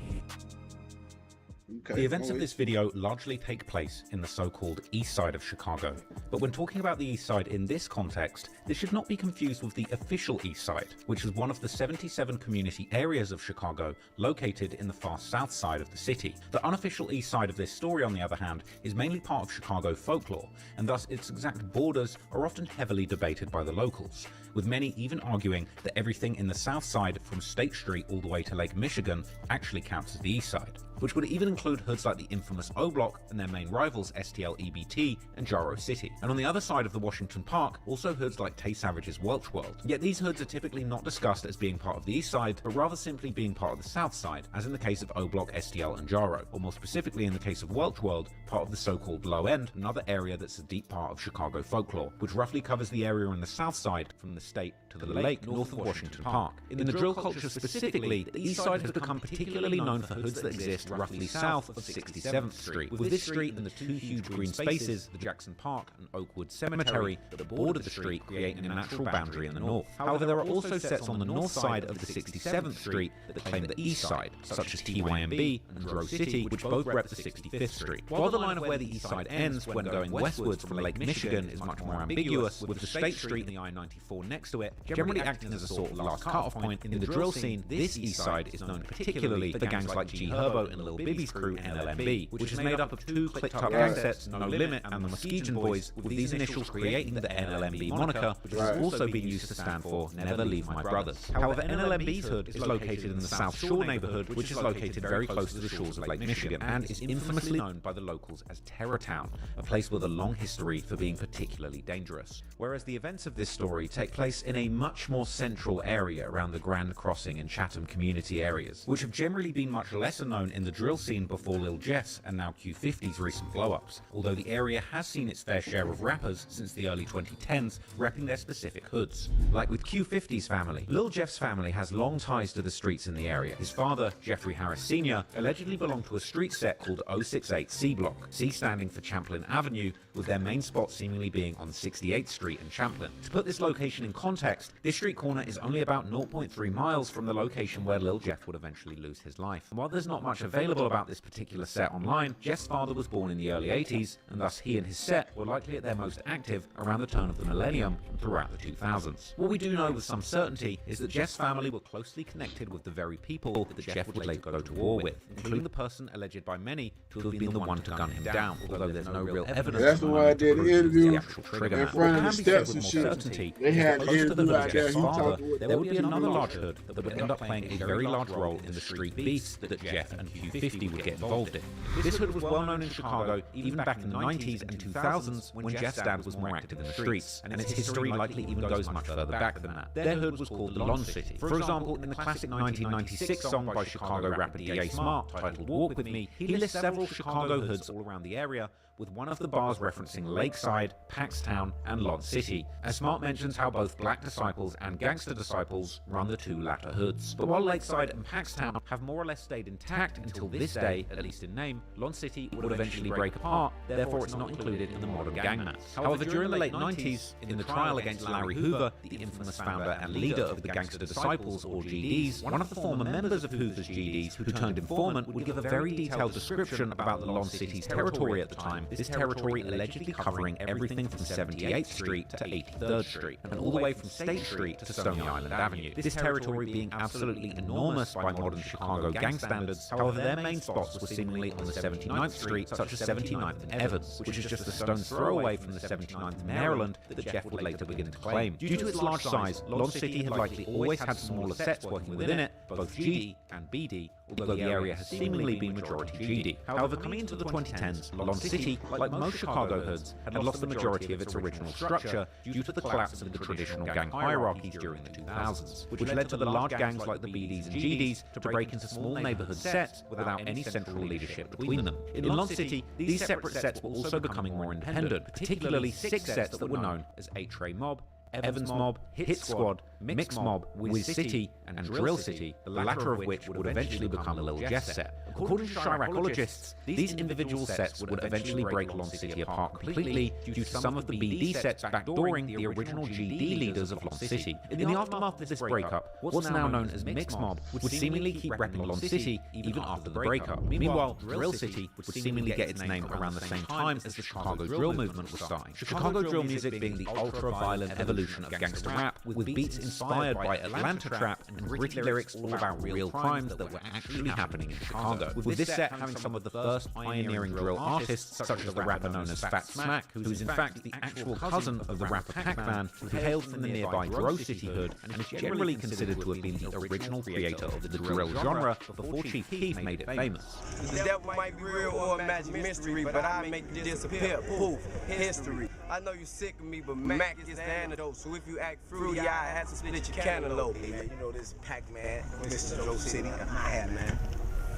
The events of this video largely take place in the so-called East Side of Chicago, but when talking about the East Side in this context, this should not be confused with the official East Side, which is one of the 77 community areas of Chicago located in the far south side of the city. The unofficial East Side of this story, on the other hand, is mainly part of Chicago folklore, and thus its exact borders are often heavily debated by the locals, with many even arguing that everything in the south side from State Street all the way to Lake Michigan actually counts as the East Side, which would even include hoods like the infamous O Block and their main rivals STL EBT and Jaro City. And on the other side of the Washington Park, also hoods like Tay Savage's Welch World. Yet these hoods are typically not discussed as being part of the East Side, but rather simply being part of the South Side, as in the case of O Block, STL and Jaro, or more specifically in the case of Welch World, part of the so-called Low End, another area that's a deep part of Chicago folklore, which roughly covers the area in the South Side from the state to the lake north of Washington Park. In the drill culture specifically, the East Side has become particularly known for hoods that exist roughly south of 67th Street, with this street and the two huge green spaces, the Jackson Park and Oakwood Cemetery, that border the street, creating a natural boundary in the north. However, there are also sets on the north side of the 67th Street that claim the East Side, such as TYMB and Dro City, which both rep the 65th Street. While the line of where the East Side ends when going westwards from Lake Michigan is much more ambiguous, with the State Street and the I-94 next to it, generally acting as a sort of last cut-off point, in the drill scene, this East Side is known particularly for gangs like G Herbo and Lil Bibby's crew NLMB, which is made up of 2 clicked-up gang sets, No Limit and the Muskegon Boys, with these initials creating the NLMB moniker, which has also been used to stand for Never Leave My Brothers. However, NLMB's hood is located in the South Shore neighborhood, which is located very close to the shores of Lake Michigan, and is infamously known by the locals as Terrortown, a place with a long history for being particularly dangerous. Whereas the events of this story take place in a much more central area around the Grand Crossing and Chatham community areas, which have generally been much lesser known in the drill scene before Lil Jeff's and now Q50's recent blow-ups, although the area has seen its fair share of rappers since the early 2010s repping their specific hoods. Like with Q50's family, Lil Jeff's family has long ties to the streets in the area. His father, Jeffrey Harris Sr., allegedly belonged to a street set called 068 C Block, C standing for Champlain Avenue, with their main spot seemingly being on 68th Street and Champlain. To put this location in context, this street corner is only about 0.3 miles from the location where Lil Jeff would eventually lose his life. And while there's not much available about this particular set online, Jeff's father was born in the early 80s, and thus he and his set were likely at their most active around the turn of the millennium and throughout the 2000s. What we do know with some certainty is that Jeff's family were closely connected with the very people that Jeff would later go to war with, including the person alleged by many to have been the one to gun him down, although there's no real evidence. That's why I did the interview in front of the steps and shit. Certainty, they had the interview out there. There would be another large hood that would end up playing a very large role in the street beefs that Jeff and Q50 would get involved in. This hood was well known in Chicago even back in the 90s and 2000s when Jeff's dad was more active in the streets, and its history likely even goes much further back than that. Their hood was called the Lon City. For example, in the classic 1996 song by Chicago rapper D.A. Smart titled Walk With Me, he lists several Chicago hoods all around the area, with one of the bars referencing Lakeside, Paxtown, and Lon City, as Smart mentions how both Black Disciples and Gangster Disciples run the two latter hoods. But while Lakeside and Paxtown have more or less stayed intact in until this day, at least in name, Lon City would eventually break apart, therefore it's not included in the modern gang maps. However, during the late 90s, in the trial against Larry Hoover, the infamous founder and leader of the Gangster Disciples, or GDs, one of the former members of Hoover's GDs, who turned informant, would give a very detailed description about the Lon City's territory at the time, this territory allegedly covering everything from 78th Street to 83rd Street, and all the way from State Street to Stony Island Avenue. This territory being absolutely enormous by modern Chicago gang standards, however their main spots were seemingly on the 79th Street, such as 79th and Evans, which is just a stone's throw away from the 79th in Maryland that Jeff would later begin to claim. Due to its large size, Lon City had likely always had smaller sets working within it, both GD and BD, although the area has seemingly been majority GD. However, coming into the 2010s, Lon City, like most Chicago hoods, had lost the majority of its original structure due to the collapse of the traditional gang hierarchies during the 2000s, which led to the large gangs like the BDs and GDs to break into small neighborhood sets without any central leadership between them. In Lon City, these separate sets were also becoming more independent, particularly 6 sets that were known as 8-Tray Mob, Evans Mob, Hit Squad, Mix Mob, Wiz City, and Drill City, the latter of which would eventually become a Lil Jeff set. According to Chiracologists, these individual sets would eventually break Lon City apart completely due to some of the BD sets backdooring the original GD leaders of Lon City. In the aftermath of this breakup, what's now known as Mix Mob would seemingly keep repping Lon City even after the breakup. Meanwhile, Drill City would seemingly get its name around the same time as the Chicago drill movement was starting. Chicago drill music being the ultra-violent evolution of gangster rap, with beats inspired by Atlanta trap and gritty lyrics all about real crimes that were actually happening in Chicago. With this set having some of the first pioneering drill artists, such as the rapper known as Fat Smack, who is in fact the actual cousin of the rapper Pac-Man, who hailed from the nearby Grove City hood and is generally considered to have been the original creator of the drill genre before Chief Keef made it famous. The devil might be real or a magic mystery, but I make you disappear. Poof, history. I know you sick of me, but Mac is the antidote. So if you act fruity, I had to split your cantaloupe. Hey, man, you know this Pac-Man, Mr. Grove City, my hat, man.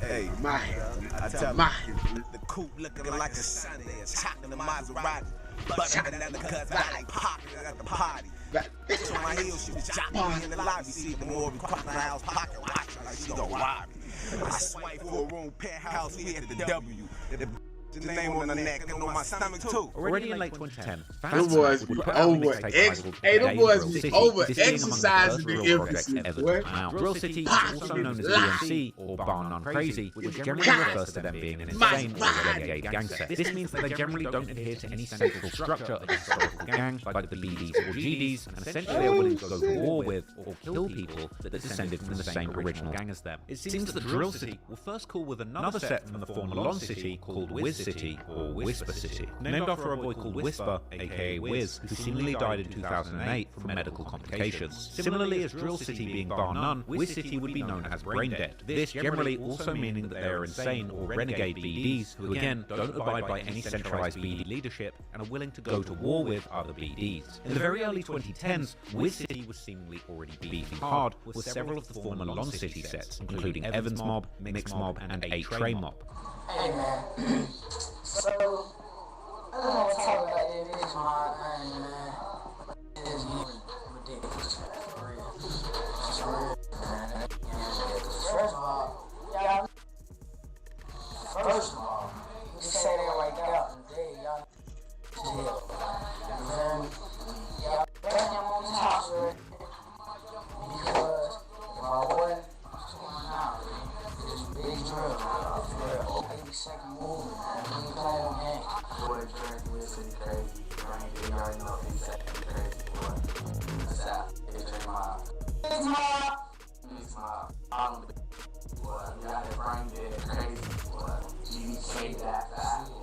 Hey, my hat. I tell my the coupe looking like a Sunday, chopping the Maserati. Bucking another cuz like pocket at the party. Bitch on my heels, she was jockeying in the lobby. See the more we crocodiles pocket watching like she gon' rob me. I swipe for a room penthouse, we at the W. The name on the neck and on my stomach too. Already in late 2010, them boys be them boys be over exercising the emphasis. Drill City is also known as DMC or Bar None Crazy, which generally refers to them being an insane or renegade gang set. This means that they generally don't adhere to any central structure of a historical gang like the BDs or GDs, and essentially are willing to go to war with or kill people that descended from the same original gang as them. It seems that Drill City will first call with another set from the former Lon City called Wiz City or Whisper City, named after a boy called Whisper, aka Wiz, who seemingly died in 2008 from medical complications. Similarly as Drill City being bar none, Wiz City would be known as Brain Dead. This generally also meaning that they are insane or renegade BDs who again don't abide by any centralized BD leadership and are willing to go to war with other BDs. In the very early 2010s, Wiz City was seemingly already beefing hard with several of the former Lon City sets, including Evans Mob, Mix Mob, and 8-Tray Mob. Hey man, so I don't want to talk about that bitch my thing, man. It's ridiculous, for real. It's real, man. First of all, you say that like that and day, y'all chill. You hear me? Y'all bring them on the top already. Because if I wasn't going out, this big drill, for real. 80-second movement, and we play on game. Boy, drink with City crazy. You already know exactly crazy, boy. What's that? It's my. I'm the boy. You got that brain dead crazy, boy. You say that fast, boy.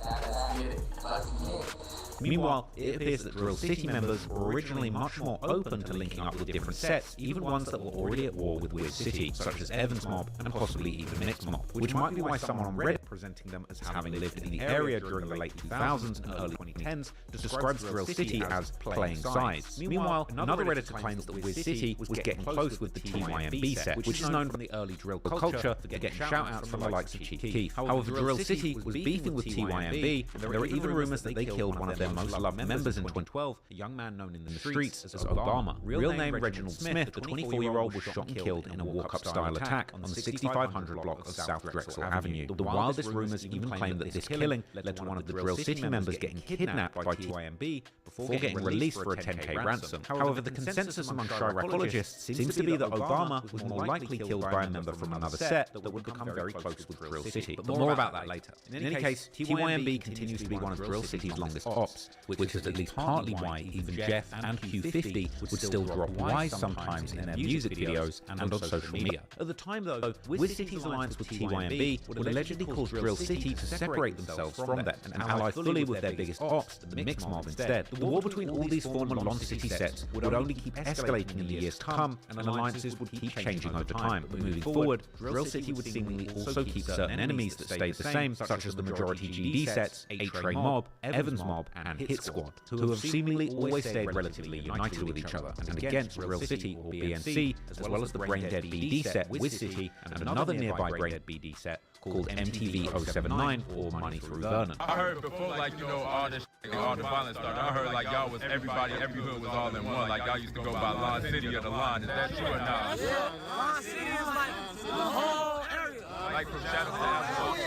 Let's get it. Let's get it. Meanwhile, it appears that Drill City members were originally much more open to linking up with different sets, even ones that were already at war with Wiz City, such as Evans Mob and possibly even Mix Mob, which might be why someone on Reddit presenting them as having lived in the area during the late 2000s and early 2010s describes Drill City as playing sides. Meanwhile, another Redditor claims that Wiz City was getting close with the TYMB set, which is known from the early drill culture for getting shout-outs from the likes of Chief Keef. However, Drill City was beefing with TYMB, and there are even rumors that they killed one of their their most loved members in 2012, a young man known in the streets as Obama. Real name Reginald Smith, the 24-year-old was shot and killed in a walk-up-style attack on the 6500 block of South Drexel Avenue. The wildest rumors even claim that this killing led to one of the Drill City members getting kidnapped by TYMB before getting released for a 10K ransom. However, the consensus among Chiracologists seems to be that Obama was more likely killed by a member from another set that would become very close with Drill City. But more about that later. In any case, TYMB continues to be one of Drill City's longest ops, which is at least partly why even Jeff and Q50 would still drop Wise sometimes in their music videos and on social media. At the time though, Wiz City's alliance with TYMB would allegedly cause Drill City to separate themselves from them and ally fully with their biggest ops, the Mix Mob, instead. The war between all these former Lon City sets would only keep escalating in the years to come, and alliances would keep changing over time. But moving forward, Drill City would seemingly also keep certain enemies that stayed the same, such as the majority GD sets, H-Ray Mob, Evans Mob, and Hit Squad, who have seemingly always stayed relatively united with each other and against Drill City or BNC, as well as the Brain Dead BD set, Wiz City, and another nearby Brain Dead BD set called MTV 079 or Money Through Vernon. I heard before, like, you know, all this shit, all the violence started. I heard like y'all was everybody, every hood was all in one. Like y'all used to go by Lon City or the Line. Is that true or not? Yeah, Lon City is like the whole area. Like from Shadow to Asphalt.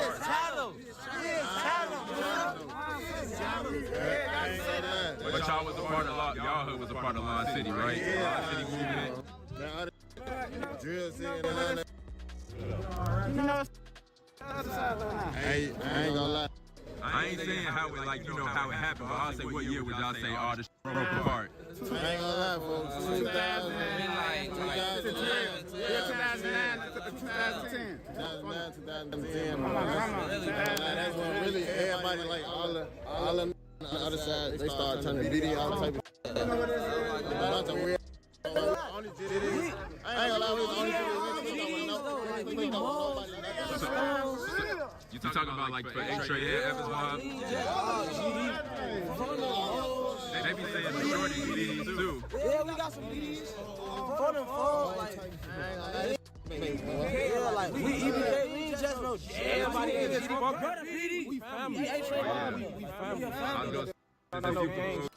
But y'all was a part of y'all hood was a part of Lon City, right? Lon City movement. Drill City. I ain't gonna lie. I ain't saying how it, like, you know, how it happened, but I'll say what year would y'all say all this broke apart? I ain't gonna lie, folks. 2009, 2010. That's when really everybody, like, all the other side, they started turning video, all type of shit. That's a weird. I ain't gonna lie, we was only You talking about like for H-Ray Evans Mob? They be saying majority BDs too. Yeah, we got some BDs. For them fall, like, yeah, like we ain't just no everybody is BD. We family. We family.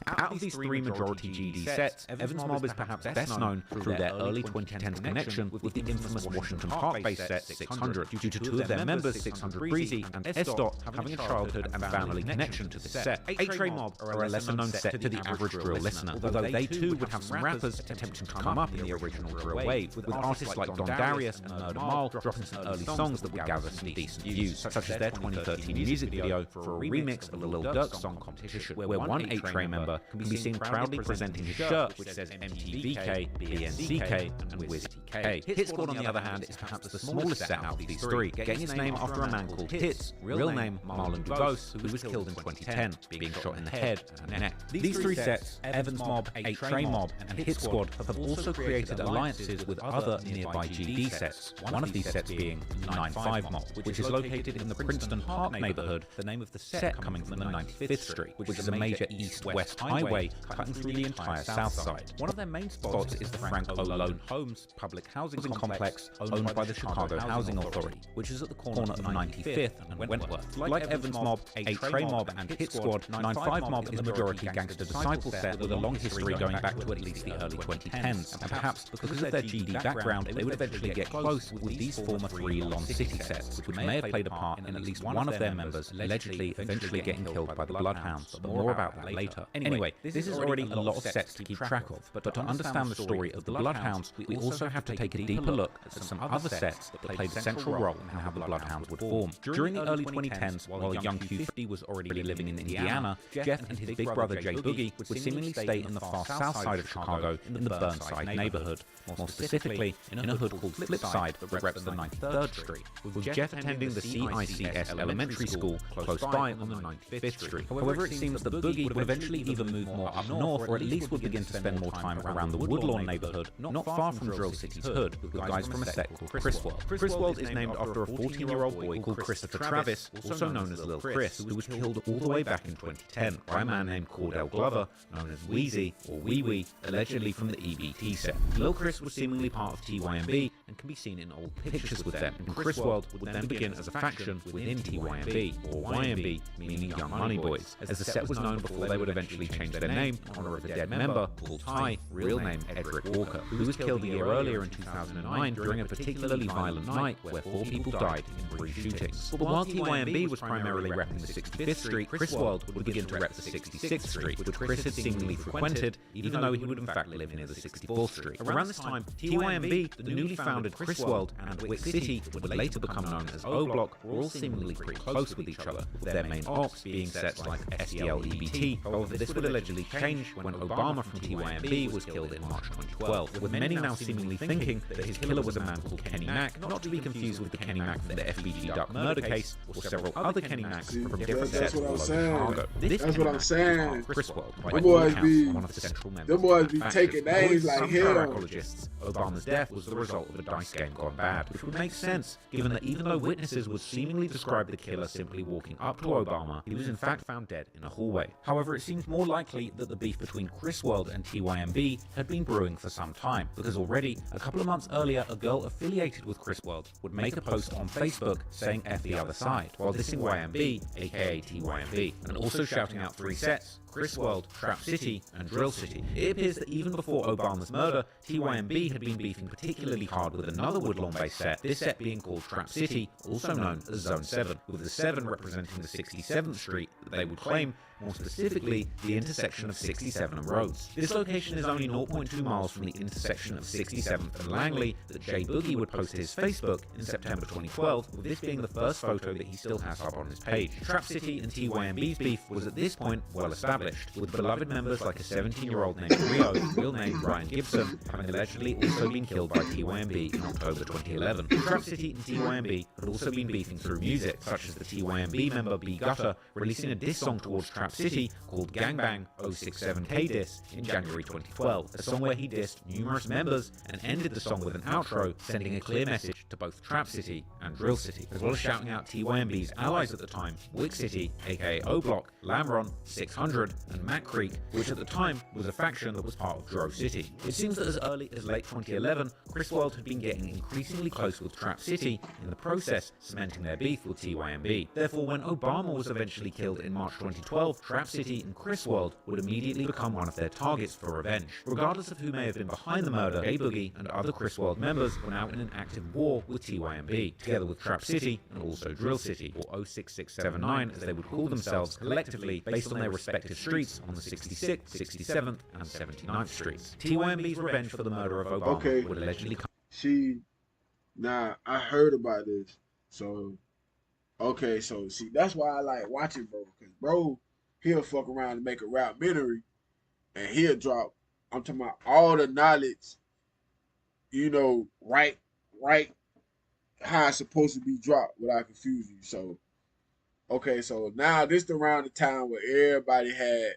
Out of these three majority GD sets, Evans Mob is perhaps best known through their early 2010s connection with the infamous Washington Park-based set 600, due to two of their members, 600 Breezy and S-Dot, having a childhood and family connection to the set. H-Ray Mob are a lesser-known set to the average drill listener, although they too would have some rappers attempting to come up in the original drill wave, with artists like Don Darius and Murder Mile dropping some early songs that would gather some decent views, such as their 2013 music video for a remix of the Lil Durk song Competition, where one H-Ray member can be seen proudly presenting his shirt which says MTVK, BNCK, and Wiz TK. Hit Squad, on the other hand, is perhaps the smallest set out of these three, getting its name after a man called Hits, real name Marlon Dubose, who was killed in 2010, being shot in the head and neck. These three sets, Evans Mob, H-Ray Mob, and Hit Squad, have also created alliances with other nearby GD sets, one of these sets being 95 Mob, which is located in the Princeton Park neighborhood, the name of the set coming from the 95th Street, which is a major east-west highway cutting through the entire south side. One of their main spots is the Frank O. Lone Homes public housing complex owned by the Chicago Housing Authority, which is at the corner of 95th and Wentworth. Like Evans Mob, H-Ray Mob, and Hit Squad, 95 Mob is the majority Gangster Disciple set with a long history going back to at least the early 2010s, and perhaps because of their GD background, they would eventually get close with these former three Lon City sets, which may have played a part in at least one of their members allegedly eventually getting killed by the Bloodhounds, but more about that later. Anyway, this is already a lot of sets to keep track of, but to understand the story of the Bloodhounds, we also have to take a deeper look at some other sets that played a central role in how the Bloodhounds would form. During the early 2010s, while young Q50 was already living in Indiana, Jeff and his big brother J Boogie would seemingly stay in the far south side of Chicago in the Burnside neighborhood, more specifically in a hood called Flipside that reps the 93rd Street, with Jeff attending the CICS elementary school close by on the 95th Street. However, it seems that Boogie would eventually either move more up north or at least would begin to spend more time around the Woodlawn neighborhood, not far from Drill City's hood, with guys from a set called Chris World. Chris World is named after a 14-year-old boy called Christopher Travis, also known as Lil Chris, who was killed all the way back in 2010 by a man named Cordell Glover, known as Wheezy or Wee Wee, allegedly from the EBT set. Lil Chris was seemingly part of TYMB, and can be seen in old pictures with them. And Criswell would then begin as a faction within TYMB, or YMB, meaning Young Money Boys, as the set was known before they would eventually change their name in honor of a dead member called Ty, real name Edric Walker, who was killed a year earlier in 2009 during a particularly violent night where 4 people died in 3 shootings. But while TYMB was primarily repping the 65th Street, Criswell would begin to rep the 66th Street, which Chris had seemingly frequented, even though he would in fact live near the 64th Street. Around this time, TYMB, the newly founded Criswell, and Wick City would later become known as O Block, were all seemingly pretty close with each other, with their main ops being sets like STL EBT. However, this would allegedly change when Obama from TYMB was killed in March 2012, with many now seemingly thinking that his killer was a man called Kenny Mack, not to be confused with the Kenny Mack from the FBG Duck murder case, or several other Kenny Macks from different sets all over Chicago. That's what I'm saying. Criswell, by them all boys accounts, be, one of the central members them boys of be the taking faction. names like Some hell. parapsychologists, Obama's death was the result of a dice game gone bad, which would make sense, given that even though witnesses would seemingly describe the killer simply walking up to Obama, he was in fact found dead in a hallway. However, it seems more likely that the beef between Criswell and TYMB had been brewing for some time, because already, a couple of months earlier, a girl affiliated with Criswell would make a post on Facebook saying F the other side, while dissing YMB, aka TYMB, and also shouting out 3 sets: Criswell, Trap City, and Drill City. It appears that even before Obama's murder, TYMB had been beefing particularly hard with another Woodlawn-based set, this set being called Trap City, also known as Zone 7, with the 7 representing the 67th Street that they would claim, more specifically, the intersection of 67 and Rhodes. This location is only 0.2 miles from the intersection of 67th and Langley that Jay Boogie would post to his Facebook in September 2012, with this being the first photo that he still has up on his page. Trap City and TYMB's beef was at this point well established, with beloved members like a 17-year-old named Rio, real name Brian Gibson, having allegedly also been killed by TYMB in October 2011. Trap City and TYMB had also been beefing through music, such as the TYMB member B Gutter releasing a diss song towards Trap City called Gangbang 067K Diss in January 2012, a song where he dissed numerous members and ended the song with an outro sending a clear message to both Trap City and Drill City, as well as shouting out TYMB's allies at the time, Wick City, aka O Block, Lamron, 600, and Mac Creek, which at the time was a faction that was part of Dro City. It seems that as early as late 2011, Criswell had been getting increasingly close with Trap City, in the process cementing their beef with TYMB. Therefore, when Obama was eventually killed in March 2012, Trap City and Criswell would immediately become one of their targets for revenge. Regardless of who may have been behind the murder, Jay Boogie and other Criswell members were now in an active war with TYMB, together with Trap City and also Drill City, or 06679 as they would call themselves collectively based on their respective streets on the 66th, 67th, and 79th streets. TYMB's revenge for the murder of Obama would allegedly come. I heard about this. So see, that's why I like watching bro, because bro, he'll fuck around and make a rap-mentary, and he'll drop, I'm talking about all the knowledge, right how it's supposed to be dropped without confusing you. So, so now this is around the time where everybody had,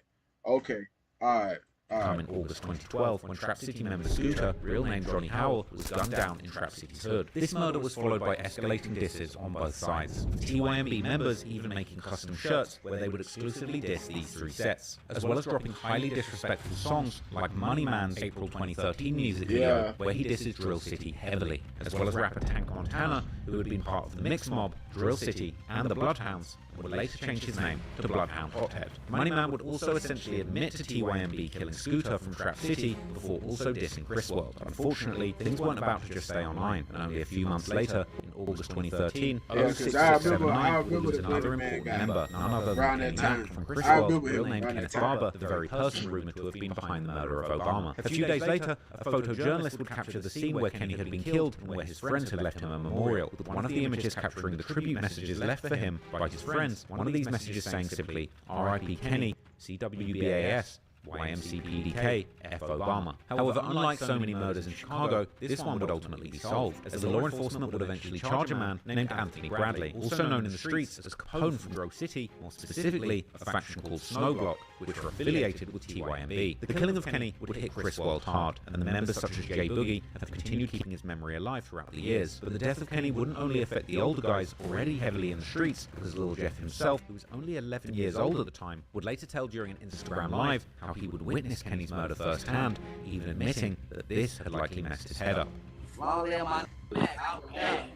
Come in August 2012 when Trap City member Scooter, real name Johnny Howell, was gunned down in Trap City's hood. This murder was followed by escalating disses on both sides, with TYMB members even making custom shirts where they would exclusively diss these 3 sets, as well as dropping highly disrespectful songs like Money Man's April 2013 music video where he disses Drill City heavily, as well as rapper Tank Montana, who had been part of the Mix Mob, Drill City, and the Bloodhounds, would later change his name to Bloodhound Hothead. Moneyman would also essentially admit to TYMB killing Scooter from Trap City before also dissing Criswell. Unfortunately, things weren't about to just stay online, and only a few months later, in August 2013, 06679 would lose another important member, none other than Kenny Mack from Criswell, real name Kenneth Barber, the very person rumoured to have been behind the murder of Obama. A few days later, a photojournalist would capture the scene where Kenny had been killed and where his friends had left him a memorial, with one of the images capturing the tribute messages left for him by his friends, one of these messages saying simply, R.I.P. Kenny, CWBAS, YMCPDK, F. Obama. However, unlike so many murders in Chicago, this one would ultimately be solved, as the law enforcement would eventually charge a man named Anthony Bradley, also known in the streets as Capone from Dro City, more specifically a faction called Snowblock, which were affiliated with TYMB. The killing of Kenny would hit Criswell hard, and the members such as Jay Boogie have continued keeping his memory alive throughout the years. But the death of Kenny wouldn't only affect the older guys already heavily in the streets, because Lil Jeff himself, who was only 11 years old at the time, would later tell during an Instagram Live how he would witness Kenny's murder firsthand, even admitting that this had likely messed his head up.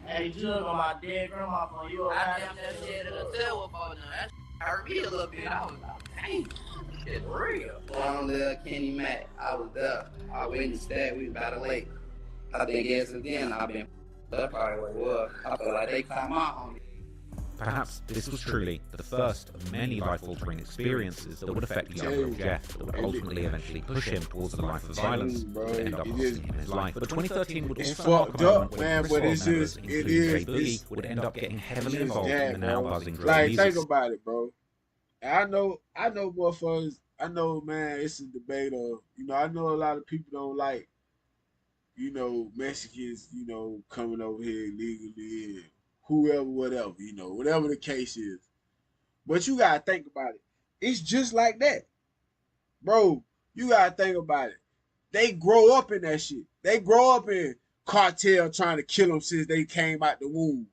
Hey, Jug, on my dead grandma phone, you alright? I damn near shed in a tail phone now. That hurt me a little bit. I was like, dang, it's real. Long little Kenny Mac, I was there. I witnessed that. We was by the lake. I think yes again, I've been up probably what it was. I feel like they found my homie. Perhaps this was truly the first of many life-altering experiences that would affect young Will Jeff, that would ultimately eventually push him towards a life of violence that would end up costing him his life. But 2013 would also mark a moment when Chris members, including Jay Boogie, would end up getting heavily involved in the now-buzzing drug music. Think about it, bro. I know motherfuckers, I know, man, it's a debate of, I know a lot of people don't like, Mexicans, coming over here illegally and whoever, whatever, whatever the case is. But you gotta think about it. It's just like that. Bro, you gotta think about it. They grow up in that shit. They grow up in cartel trying to kill them since they came out the womb.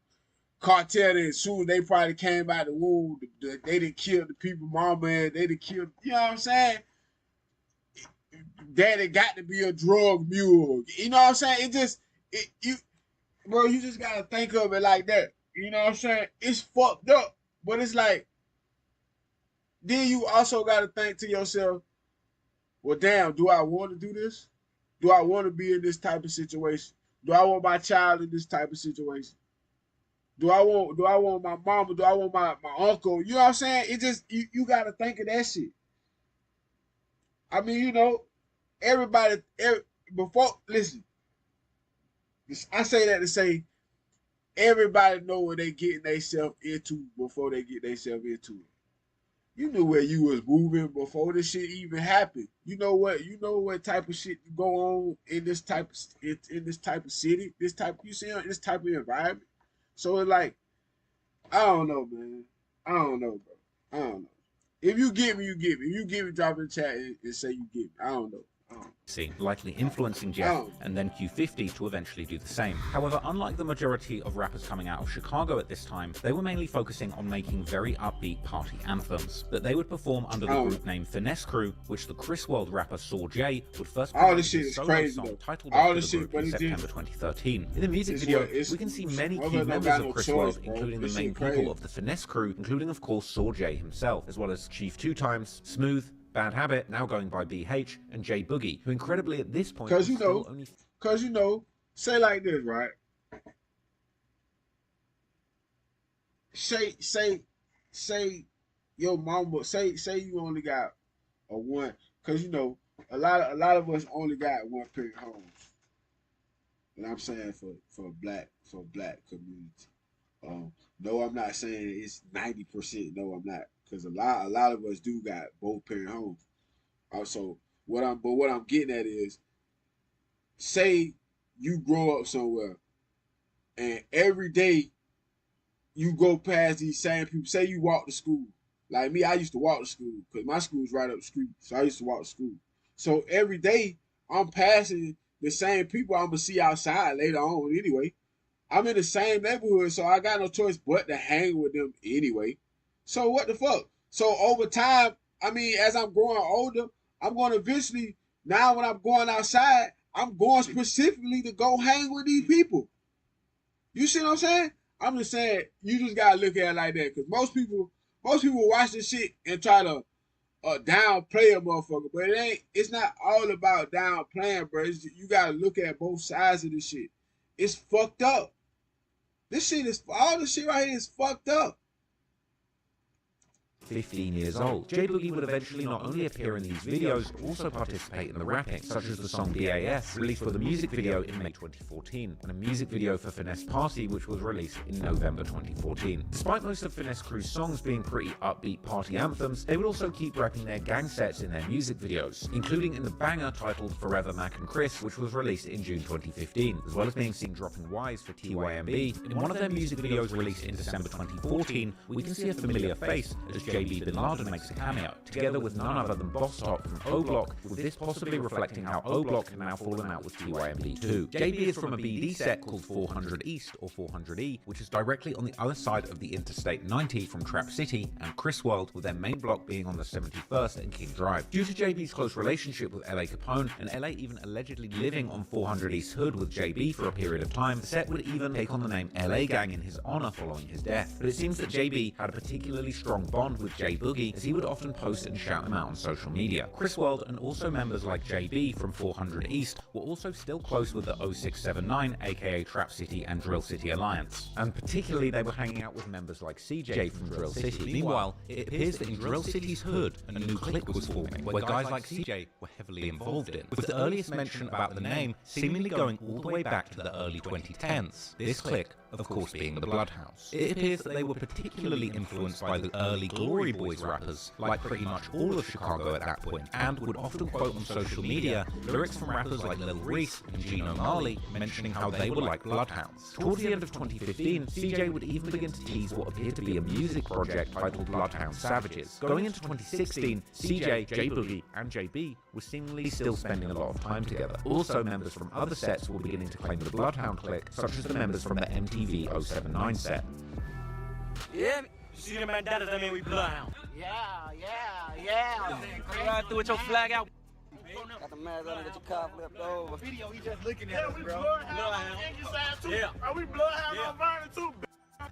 Cartel, as soon as they probably came out the womb, they didn't kill the people, mama, and they didn't kill, you know what I'm saying? Daddy got to be a drug mule. You know what I'm saying? Bro, you just gotta think of it like that. You know what I'm saying? It's fucked up. But it's like, then you also gotta think to yourself, well, damn, do I want to do this? Do I want to be in this type of situation? Do I want my child in this type of situation? Do I want my mama? Do I want my uncle? You know what I'm saying? It just, you gotta think of that shit. I mean, listen, I say that to say everybody know what they getting themselves into before they get themselves into it. You knew where you was moving before this shit even happened. You know what type of shit go on in this type of city, this type of environment. So it's like, I don't know, man. I don't know, bro. I don't know. If you get me, you get me. If you get me, drop in the chat and say you get me. I don't know. Likely influencing Jeff and then Q50 to eventually do the same. However, unlike the majority of rappers coming out of Chicago at this time, they were mainly focusing on making very upbeat party anthems that they would perform under the group name Finesse Crew, which the Chris World rapper Saw J would first all this shit is crazy song though. titled All after this the shit, group in September 2013. In the music video, we can see many key members of Chris World, including the main people of the Finesse Crew, including of course Saw J himself, as well as Chief 2 Times, Smooth, Bad Habit, now going by BH, and Jay Boogie, who incredibly at this point say like this, right? Say your mama, say you only got a one, because a lot of us only got one parent homes. And I'm saying for black community. No, I'm not saying it's 90%. No, I'm not. Because a lot of us do got both parent homes. Also, what I'm getting at is, say you grow up somewhere, and every day you go past these same people. Say you walk to school. Like me, I used to walk to school because my school's right up the street, so I used to walk to school. So every day I'm passing the same people I'm gonna see outside later on anyway. I'm in the same neighborhood, so I got no choice but to hang with them anyway. So what the fuck? So over time, I mean, as I'm growing older, I'm going to eventually, now when I'm going outside, I'm going specifically to go hang with these people. You see what I'm saying? I'm just saying, you just got to look at it like that. Because most people watch this shit and try to downplay a motherfucker. But it's not all about downplaying, bro. You got to look at both sides of this shit. It's fucked up. All this shit right here is fucked up. 15 years old, Jay Boogie would eventually not only appear in these videos, but also participate in the rapping, such as the song DAS, released for the music video in May 2014, and a music video for Finesse Party, which was released in November 2014. Despite most of Finesse Crew's songs being pretty upbeat party anthems, they would also keep rapping their gang sets in their music videos, including in the banger titled Forever Mac and Chris, which was released in June 2015, as well as being seen dropping Y's for TYMB. In one of their music videos released in December 2014, we can see a familiar face as Jay JB Bin Laden makes a cameo, together with none other than Boss Top from O Block, with this possibly reflecting how O Block can now fallen out with TYMB2. JB is from a BD set called 400 East, or 400E, which is directly on the other side of the Interstate 90 from Trap City and Chris World, with their main block being on the 71st and King Drive. Due to JB's close relationship with LA Capone, and LA even allegedly living on 400 East Hood with JB for a period of time, the set would even take on the name LA Gang in his honor following his death. But it seems that JB had a particularly strong bond with J Boogie, as he would often post and shout him out on social media. Chris World and also members like JB from 400 East were also still close with the 0679, aka Trap City and Drill City Alliance, and particularly they were hanging out with members like CJ from Drill City. Meanwhile, it appears that in Drill City's hood, a new clique was forming, where guys like CJ were heavily involved in, with the earliest mention about the name seemingly going all the way back to the early 2010s. This clique, of course, being the Bloodhounds. It appears that they were particularly influenced by the early Glory Boys rappers, like pretty much all of Chicago at that point, and would often quote on social media lyrics from rappers like Lil Reese and Gino Marley mentioning how they were like Bloodhounds. Towards the end of 2015, CJ would even begin to tease what appeared to be a music project titled Bloodhound Savages. Going into 2016, CJ, J Boogie, and JB were seemingly still spending a lot of time together. Also, members from other sets were beginning to claim the Bloodhound clique, such as the members from the MTV 079 set. Yeah, you see them bandanas, that mean we Bloodhound. Yeah. Ride through with your flag out. Got the mask on, get your car flipped over. Video, he just looking at us, bro. Yeah. Are we Bloodhound on Vernon too?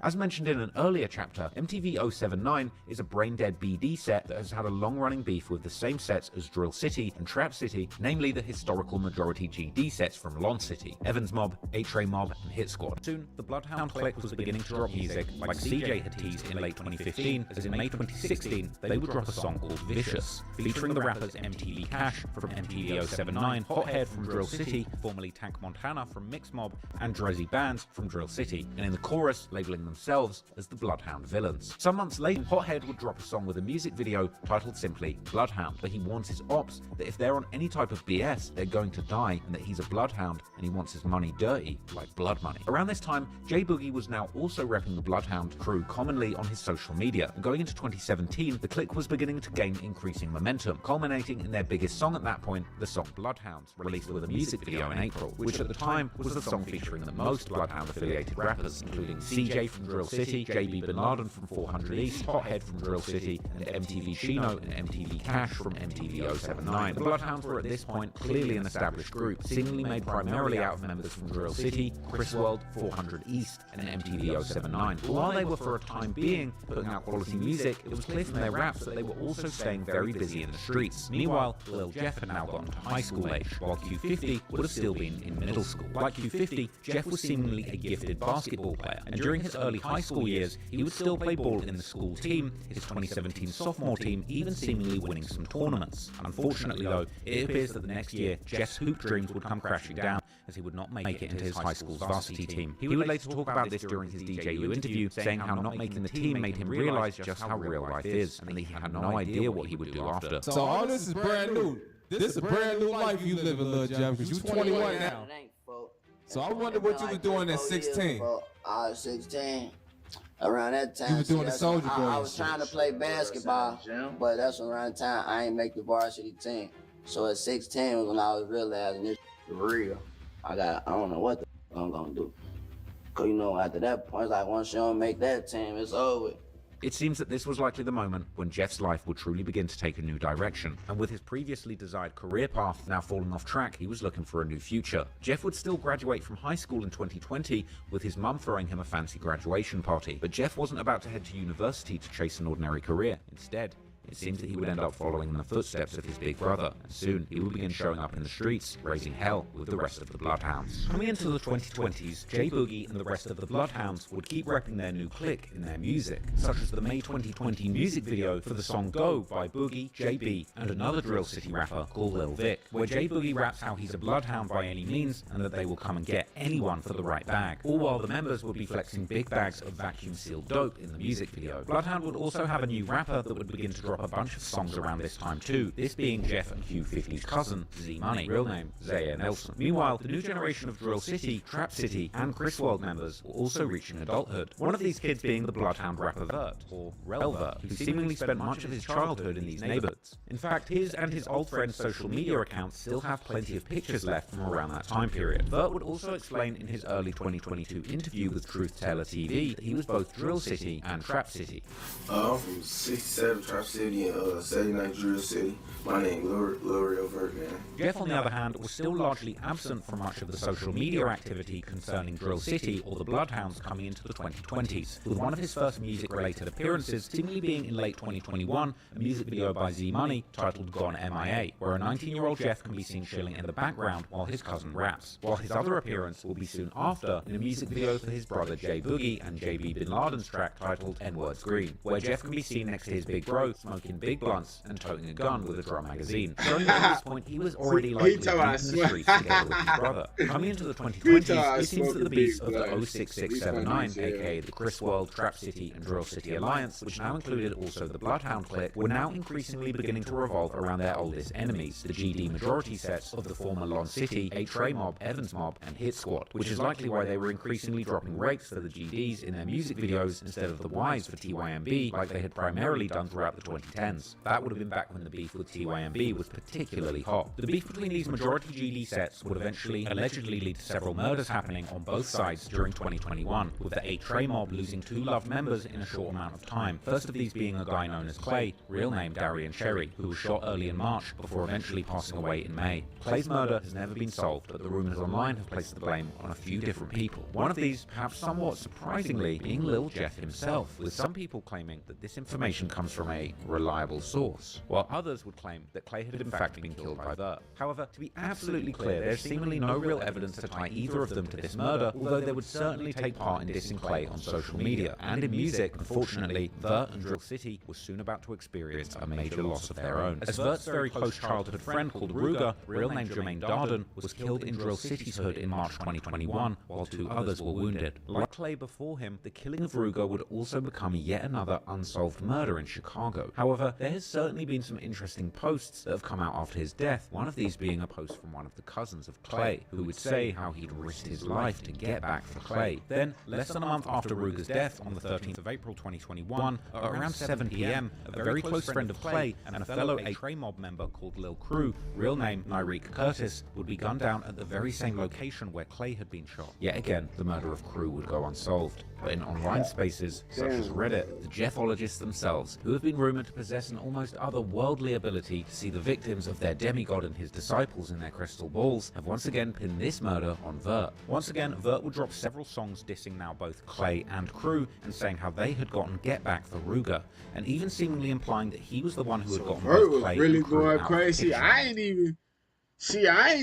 As mentioned in an earlier chapter, MTV 079 is a brain-dead BD set that has had a long-running beef with the same sets as Drill City and Trap City, namely the historical majority GD sets from Lon City, Evans Mob, 8-Tray Mob, and Hit Squad. Soon, the Bloodhound clique was beginning to drop music, like CJ had teased in late 2015, as in May 2016, they would drop a song called Vicious, featuring the rappers MTV Cash from MTV 079, Hothead from Drill City, formerly Tank Montana from Mix Mob, and Drizzy Bands from Drill City, and in the chorus, labeling themselves as the Bloodhound villains. Some months later, Hothead would drop a song with a music video titled simply Bloodhound, where he warns his ops that if they're on any type of BS, they're going to die, and that he's a bloodhound and he wants his money dirty, like blood money. Around this time, J Boogie was now also repping the Bloodhound crew commonly on his social media, and going into 2017, the clique was beginning to gain increasing momentum, culminating in their biggest song at that point, the song Bloodhounds, released with a music video in April, which at the time was the song featuring the most Bloodhound-affiliated rappers, including CJ from Drill City, JB Bin Laden from 400 East, Hothead from Drill City, and MTV Chino and MTV Cash from MTV 079. The Bloodhounds were at this point clearly an established group, seemingly made primarily out of members from Drill City, Chris World, 400 East, and MTV 079. But while they were for a time being putting out quality music, it was clear from their raps that they were also staying very busy in the streets. Meanwhile, Lil Jeff had now gotten to high school age, while Q50 would have still been in middle school. Like Q50, Jeff was seemingly a gifted basketball player, and during his early high school years, he would still play ball in the school team, his 2017 sophomore team even seemingly winning some tournaments. Unfortunately though, it appears that the next year, Jeff's hoop dreams would come crashing down, as he would not make it into his high school's varsity team. He would later talk about this during his DJU interview, saying how not making the team made him realize just how real life is, and that he had no idea what he would do after. So all this is brand new. This is a brand new life you live in, Lil Jeff, because you're 21 now. So I wonder what you were doing at 16. I was 16. Around that time, you were doing the Soldier Boy. I was trying to play basketball, but that's around the time I ain't make the varsity team. So at 16 was when I was realizing this is real. I don't know what the I'm gonna do. Cause you know, after that point, it's like once you don't make that team, it's over. It seems that this was likely the moment when Jeff's life would truly begin to take a new direction, and with his previously desired career path now falling off track, he was looking for a new future. Jeff would still graduate from high school in 2020, with his mum throwing him a fancy graduation party, but Jeff wasn't about to head to university to chase an ordinary career. Instead, it seems that he would end up following in the footsteps of his big brother, and soon he would begin showing up in the streets, raising hell with the rest of the Bloodhounds. Coming into the 2020s, J Boogie and the rest of the Bloodhounds would keep repping their new clique in their music, such as the May 2020 music video for the song Go by Boogie, JB, and another Drill City rapper called Lil Vic, where J Boogie raps how he's a Bloodhound by any means, and that they will come and get anyone for the right bag, all while the members would be flexing big bags of vacuum-sealed dope in the music video. Bloodhound would also have a new rapper that would begin to drop drop a bunch of songs around this time too, this being Jeff and Q50's cousin, Z-Money, real name Zaire Nelson. Meanwhile, the new generation of Drill City, Trap City, and Chris World members were also reaching adulthood. One of these kids being the Bloodhound rapper Vert, or Rel Vert, who seemingly spent much of his childhood in these neighborhoods. In fact, his and his old friend's social media accounts still have plenty of pictures left from around that time period. Vert would also explain in his early 2022 interview with Truth Teller TV that he was both Drill City and Trap City. I'm from 67 Trap City and 79 Drill City. My name is Lil Vert, man. Jeff, on the other hand, was still largely absent from much of the social media activity concerning Drill City or the Bloodhounds coming into the 2020s, with one of his first music-related appearances seemingly being in late 2021, a music video by Z-Money titled Gone MIA, where a 19-year-old Jeff can be seen chilling in the background while his cousin raps, while his other appearance will be soon after in a music video for his brother J Boogie and JB Bin Laden's track titled N-Words Green, where Jeff can be seen next to his big bro smoking big blunts and toting a gun with a drum magazine. Showing that at this point he was already likely deep in the streets together with his brother. Coming into the 2020s, it seems that the beefs of the 06679, aka the Chris World, Trap City and Drill City Alliance, which now included also the Bloodhound clique, were now increasingly beginning to revolve around their oldest enemies, the GD majority sets of the former Lon City, A-Tray Mob, Evans Mob and Hit Squad, which is likely why they were increasingly dropping rakes for the GDs in their music videos instead of the Ys for TYMB like they had primarily done throughout the 2010s. That would have been back when the beef with TYMB was particularly hot. The beef between these majority GD sets would eventually allegedly lead to several murders happening on both sides during 2021, with the A-Tray Mob losing 2 loved members in a short amount of time, first of these being a guy known as Clay, real name Darian Cherry, who was shot early in March before eventually passing away in May. Clay's murder has never been solved, but the rumours online have placed the blame on a few different people. One of these, perhaps somewhat surprisingly, being Lil Jeff himself, with some people claiming that this information comes from a reliable source, while others would claim that Clay had in fact been killed by Vert. However, to be absolutely clear, there's seemingly no real evidence to tie either of them to this murder, although they would certainly take part in dissing Clay on social media. And in music, unfortunately, Vert and Drill City were soon about to experience a major loss of their own, as Vert's very close childhood friend called Ruger, real name Jermaine Darden, was killed in Drill City's hood in March 2021, while 2 others were wounded. Like Clay before him, the killing of Ruger would also become yet another unsolved murder in Chicago. However, there has certainly been some interesting posts that have come out after his death, one of these being a post from one of the cousins of Clay, who would say how he'd risked his life to get back for Clay. Then, less than a month after Ruger's death, on the 13th of April 2021, at around 7 PM, a very close friend of Clay and a fellow A-Tray Mob member called Lil Crew, real name Nyreek Curtis, would be gunned down at the very same location where Clay had been shot. Yet again, the murder of Crew would go unsolved. But in online spaces, such as Reddit, the Jeffologists themselves, who have been rumored to possess an almost otherworldly ability to see the victims of their demigod and his disciples in their crystal balls, have once again pinned this murder on Vert. Once again, Vert would drop several songs dissing now both Clay and Crew and saying how they had gotten get back for Ruger, and even seemingly implying that he was the one who had gotten Vert both Clay was really and Crew going out crazy. of I ain't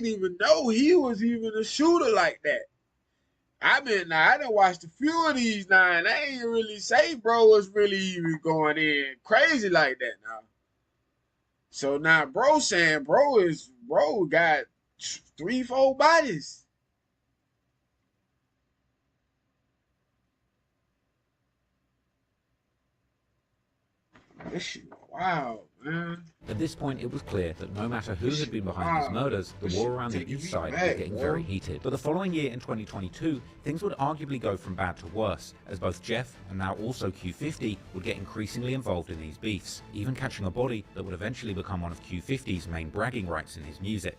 even know he was even a shooter like that. I done watched a few of these now, and I ain't really say bro was really even going in crazy like that now. So now bro saying bro got 3-4 bodies. This shit, wow, man. At this point, it was clear that no matter who had been behind these murders, the war around the east side was getting very heated. But the following year, in 2022, things would arguably go from bad to worse, as both Jeff and now also Q50 would get increasingly involved in these beefs, even catching a body that would eventually become one of Q50's main bragging rights in his music.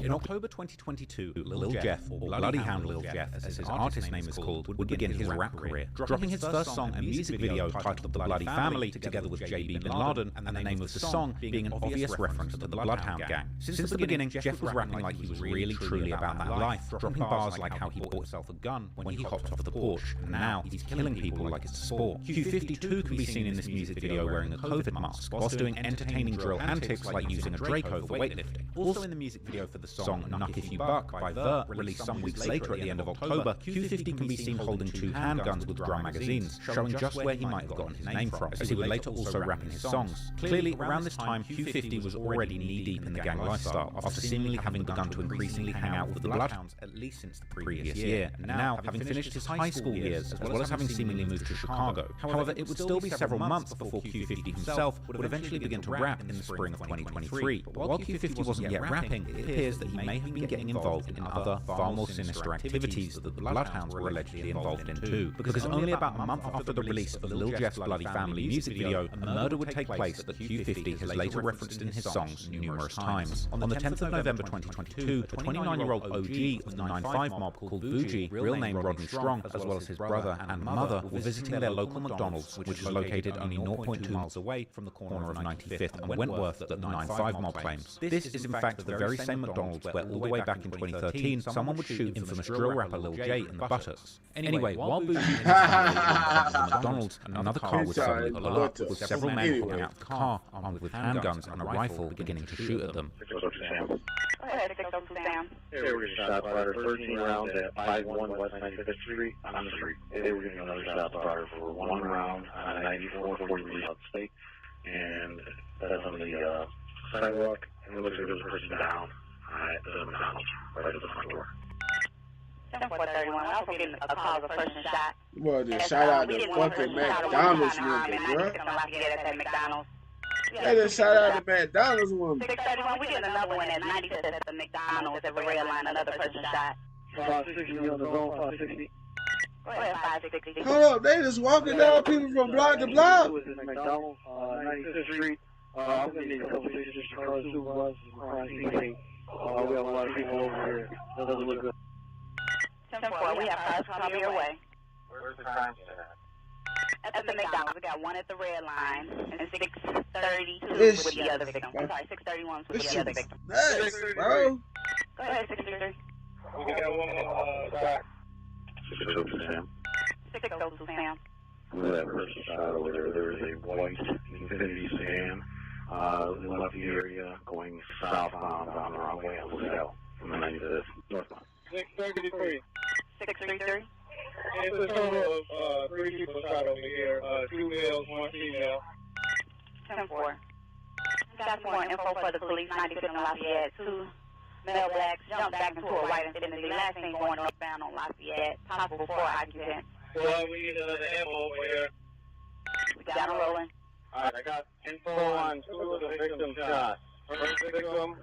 In October 2022, Lil Jeff, or Bloodhound Lil Jeff as his artist name is called, would begin his rap career, dropping his first song and music video titled The Bloody Family together with JB Bin Laden, and the name of the song being an obvious reference to the Bloodhound gang. Since the beginning, Jeff was rapping like he was really truly about that life, dropping bars like how he bought himself a gun when he hopped off the porch, and now he's killing people like it's a sport. Q52 can be seen in this music video wearing a COVID mask, whilst doing entertaining drill antics like using a Draco for weightlifting. Also in the music video for the song Knock If You Buck by The, released some weeks later at the end of October, Q50 can be seen holding 2 handguns with drum magazines, showing just where he might have gotten his name from, as he would later also rap in his songs. Clearly, around this time, Q50 was already knee-deep in the gang lifestyle, after seemingly having begun to increasingly hang out with the Bloodhounds at least since the previous year, and now, having finished his high school years, as well as having seemingly moved to Chicago. However, it would still be several months before Q50 himself would eventually begin to rap in the spring of 2023. But while Q50 wasn't yet rapping, it appears that he may have been getting involved in other, far more sinister activities that the Bloodhounds were allegedly involved in too. Because only about a month after the release of Lil Jeff's Bloody Family music video, a murder would take place that Q50 has later referenced in his songs numerous times. On the 10th of November 2022, a 29-year-old OG of the 9-5 mob called Bougie, real name Rodney Strong, as well as his brother and mother, were visiting their local McDonald's, which is located only 0.2 miles away from the corner of 95th and Wentworth that the 9-5 mob claims. This is in fact the very same McDonald's where all the way back in 2013 someone would shoot infamous drill rapper Lil J in the buttocks. Anyway, while Bougie and his family were in the McDonald's, another car would suddenly pull up, with several men coming out of the car armed with handguns and a rifle beginning to shoot at them. Go ahead, 602 Sam. They were shot fired 13 rounds at 51 West 95th Street on the street. They were getting another shot fired for 1 round on 94-43 South State, and that's on the sidewalk, and it looks like there's a person down at the McDonald's, right at the front door. 10-4-31, I also getting a call of a person shot. Well, just shout out the fucking McDonald's woman, bro. They just shout out the McDonald's woman. 631, we getting another one at 95th at the McDonald's at the red line, another person shot. 560 on the zone, 560. Go ahead, 560. Hold up, they just walking down people from block to block. It was in McDonald's, 95th Street. I'm going to need a couple of pictures for cars, supervisors, crime scene. We have a lot of people over here. Doesn't look good. 10-4, we have cars coming your way. Where's the crime scene at? At the McDonald's, we got one at the red line, and 632 This with the other victim. I'm sorry, 631 with the other victim. Nice, bro. Go ahead, 633. We got one back. 602 Sam. 602 Sam. Where that person shot over there, there is a white Infinity sedan. Left the area going southbound on the wrong way on LaSalle from the 95th northbound. 633. 633. It's a total of 3 people shot over here, 2 males, 1 female. 10-4. Got more info for the police, 95th and Lafayette. 2 male blacks jumped back into a white Infinity. Last thing going northbound on Lafayette. Possible 4 occupants. Well, we need another info over here. We got them rolling. Alright, I got info on 2 of the victims shot. First victim,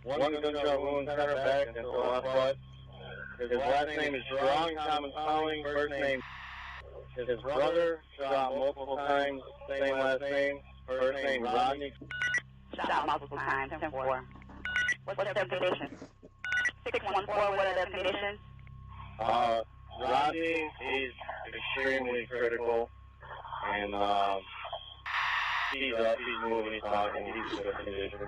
1 gunshot wound to her back and to the left butt. His last name is Strong, Thomas Fowling, first name. His brother shot multiple times, same last name, first name Rodney. Shot multiple times, 10-4. What's their condition? 614, what are their conditions? Rodney is extremely critical, and he's moving, he's talking, he's in a good condition.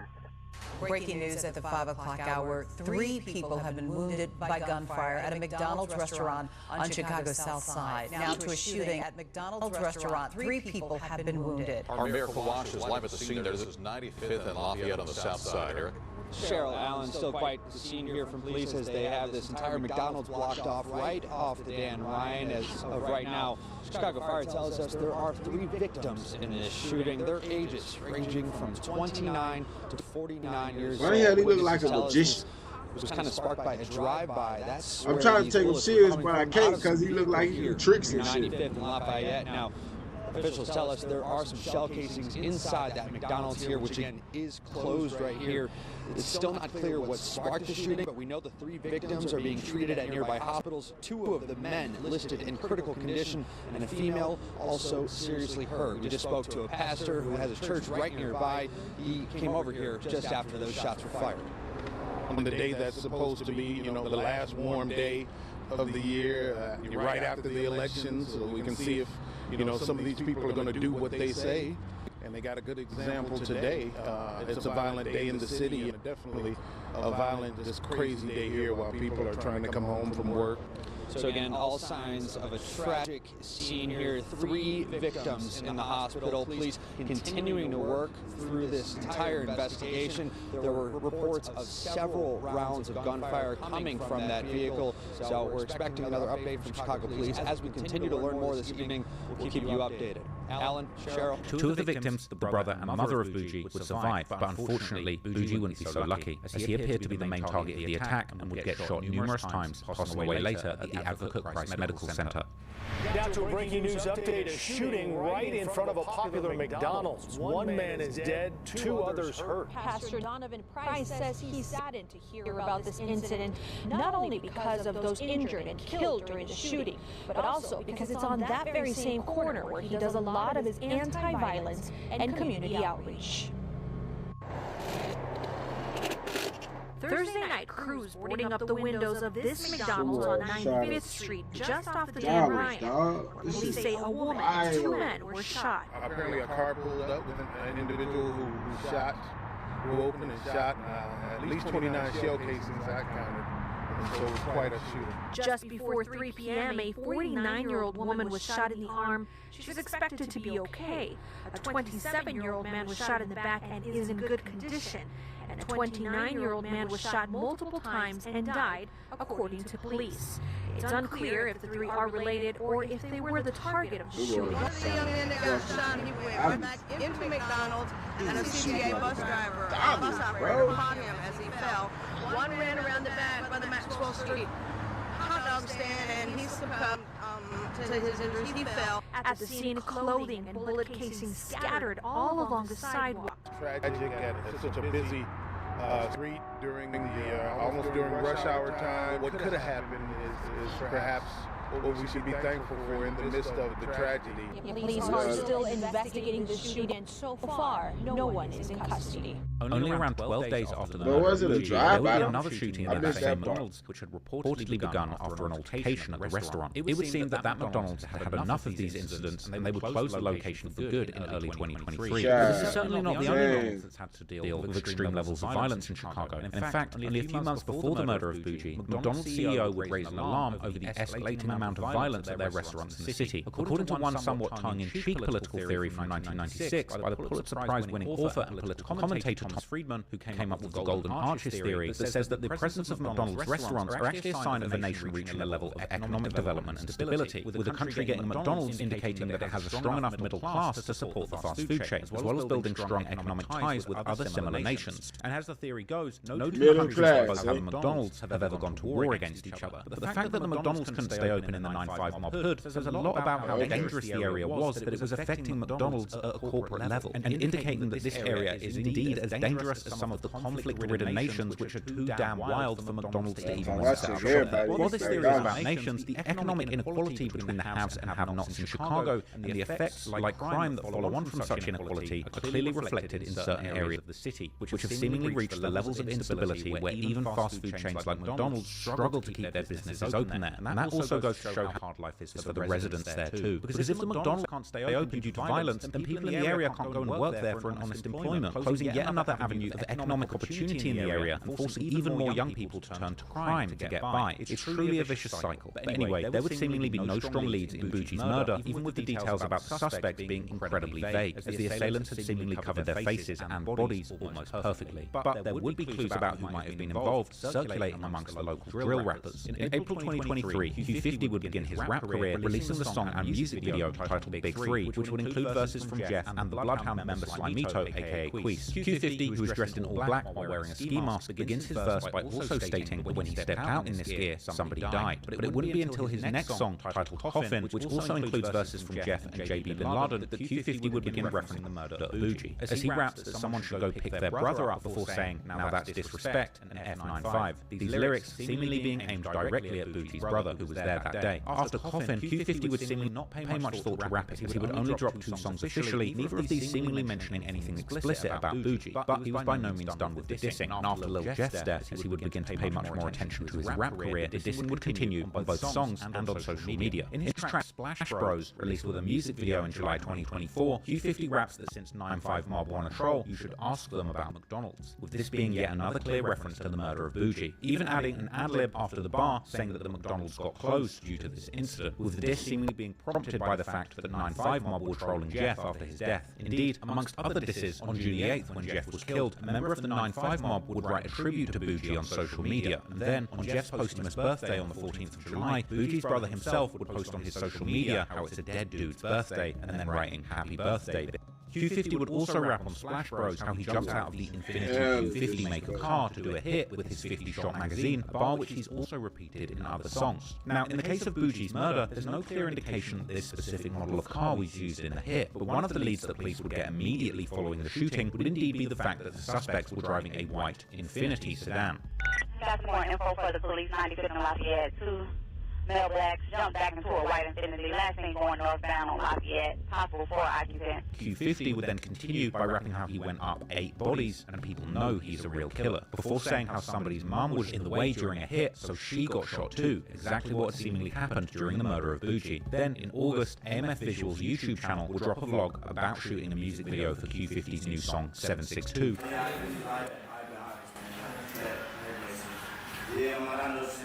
Breaking news at the 5 o'clock hour. 3 people have been wounded by gunfire at a McDonald's restaurant on Chicago's South Side. Now to a shooting at McDonald's restaurant. 3 people have been wounded. Our Mayor Kawash is live at the scene there. This is 95th and Lafayette on the South Side. Eric? Cheryl Allen, still quite the scene here from police as they have this entire McDonald's blocked off right off the Dan Ryan as of right now. Chicago Fire tells us there are 3 victims in this shooting. Their ages ranging from 29 to 49 years old. Why the hell he look like a magician? It was kind of sparked by a drive-by. I'm trying to take him serious, but I can't because he look like he do tricks and shit. 95th and Lafayette. Now, officials tell us there are some shell casings inside that McDonald's here, which again is closed right here. It's still not clear what sparked the shooting, but we know the 3 victims are being treated at nearby hospitals. 2 of the men listed in critical condition, and a female also seriously hurt. We just spoke to a pastor who has a church right nearby. He came over here just after those shots were fired. On the day that's supposed to be, you know, the last warm day of the year, right after the election, so we can see if, you know, some of these people are going to do what they say. And they got a good example today. It's a violent day in the city, and definitely a violent, just crazy day here while people are trying to come home from work. So again, all signs of a tragic scene here. 3 victims in the hospital. Police continuing to work through this entire investigation. There were reports of several rounds of gunfire coming from that vehicle. So we're expecting another update from Chicago Police. As we continue to learn more this evening, we'll keep you updated. Alan, Cheryl. 2 of the victims, the brother and mother of Bougie, would survive, but unfortunately, Bougie wouldn't be so lucky, as he appeared to be the main target of the attack and would get shot numerous times, passing away later at the Advocate Christ Medical Center. Now to a breaking news update, a shooting right in front of a popular McDonald's. 1 man is dead, 2 others hurt. Pastor Donovan Price says he's saddened to hear about this incident, not only because of those injured and killed during the shooting, but also because it's on that very same corner where he does a lot of his anti-violence and community outreach. Thursday night, crews boarding up the windows of this McDonald's on 95th Street, just off the Dan Ryan. Police say a woman and 2 men were shot. Apparently a car pulled up with an individual who shot, who opened and shot at least 29 shell casings, I counted. So it was quite a shooting. Just before 3 p.m., a 49-year-old woman was shot in the arm. She's expected to be okay. A 27-year-old man was shot in the back and is in good condition. And a 29-year-old man was shot multiple times and died, according to police. It's unclear if the 3 are related or if they were the target of the shooting. One of the young men that got shot, he went right back into McDonald's, and a CTA bus driver, bus operator, caught him as he fell. One ran around the back by the Maxwell Street hot dog stand, and he succumbed to his injuries. He fell. At the scene, clothing and bullet casings scattered all along the sidewalk. Tragic at such a busy street during almost during rush hour time. What could have happened is perhaps what we should be thankful for in the midst of the tragedy. Police are still investigating the shooting, and so far, no one is in custody. Only around 12 days after the But was it a there drive-by? would be another shooting at that same McDonald's, which had reportedly begun after an altercation at the restaurant. It would seem that McDonald's had had enough of these incidents, and they would close the location for good in early 2023. This is certainly not the only McDonald's that's had to deal with extreme levels of violence in Chicago. And in fact, only a few months before the murder of Bougie, McDonald's CEO would raise an alarm over the escalating amount of violence at their restaurants in the city. According to one somewhat tongue-in-cheek political theory from 1996 by the Pulitzer Prize-winning author and political commentator Thomas Friedman, who came up with the Golden Arches theory that says that the presence of McDonald's restaurants are actually a sign of a nation reaching a level of economic development and stability, with the country getting McDonald's indicating that it has a strong enough middle class to support the fast food chain, as well as building strong economic ties with other similar nations. And as the theory goes, no two countries that both have McDonald's have ever gone to war against each other. But the fact that the McDonald's couldn't stay open in the 9/5 mob hood says a lot about how dangerous the area was, that it was affecting McDonald's at a corporate level, and indicating that this area is indeed as dangerous as some of the conflict-ridden nations which are too damn wild for McDonald's to even set up shop. While this theory is about nations, the economic inequality between the haves and have-nots in Chicago and the effects like crime that follow on from such inequality are clearly reflected in certain areas of the city, which have seemingly reached the levels of instability where even fast food chains like McDonald's struggle to keep their businesses open there. And that also goes to show how hard life is for the residents there too. Because if the McDonald's can't stay open due to violence, then people in the area can't go and work there for an honest employment, closing yet another avenue of economic opportunity in the area and forcing even more young people to turn to crime to get by. It's truly a vicious cycle. But anyway, there would seemingly be no strong leads in Bougie's murder, even with the details about the suspects being incredibly vague, as the assailants had seemingly covered their faces and bodies almost perfectly. But there would be clues about who might have been involved circulating amongst the local drill rappers. In April 2023, Q50 would begin his rap career, releasing the song and music video titled Big 3, which would include verses from Jeff and the Bloodhound member Slimito, aka Queese. Q50, who was dressed in all black while wearing a ski mask, begins his verse by also stating that when he stepped out in this gear, somebody died. But it wouldn't be until his next song, titled Coffin, which also includes verses from Jeff and JB Bin Laden, that Q50 would begin referencing the murder of Bougie, as he raps that someone should go pick their brother up before saying, "Now that's disrespect," and F95. These lyrics seemingly being aimed directly at Bougie's brother, who was there that day. After Coffin, Q50 would seemingly not pay much thought to rapping, as he would only drop 2 songs officially, neither of these seemingly mentioning anything explicit about Bougie. But he was by no means done with the dissing, and after Lil Jeff's death, as he would begin to pay much more attention to his rap career, the dissing would continue on both songs and on social media. In his track Splash Bros, released with a music video in July 2024, Q50 raps that since 9/5 Mob want to troll, you should ask them about McDonald's, with this being yet another clear reference to the murder of Bougie, even adding an ad-lib after the bar saying that the McDonald's got closed due to this incident, with the diss seemingly being prompted by the fact that 9-5 Mob were trolling Jeff after his death. Indeed, amongst other disses, on June the 8th when Jeff was killed, a member of the 9-5 Mob would write a tribute to Bougie on social media, and then, on Jeff's posthumous birthday on the 14th of July, Bougie's brother himself would post on his social media how it's a dead dude's birthday, and then writing happy birthday. Q50 would also rap on Splash Bros how he jumped out of the Infinity Q50 maker car to do a hit with his 50-shot magazine, a bar which he's also repeated in other songs. Now, in the case of Bougie's murder, there's no clear indication that this specific model of car was used in the hit, but one of the leads that police would get immediately following the shooting would indeed be the fact that the suspects were driving a white Infinity sedan. Got some more info for the police, 95th and Lafayette. 2 male blacks jumped back into a white Infinity, last thing going northbound on Lafayette, possible 4 occupants. Q50 would then continue by rapping how he went up 8 bodies and people know he's a real killer, before saying how somebody's mum was in the way during a hit, so she got shot too, exactly what seemingly happened during the murder of Bougie. Then, in August, AMF Visuals' YouTube channel will drop a vlog about shooting a music video for Q50's new song 762. Yeah, man, I know just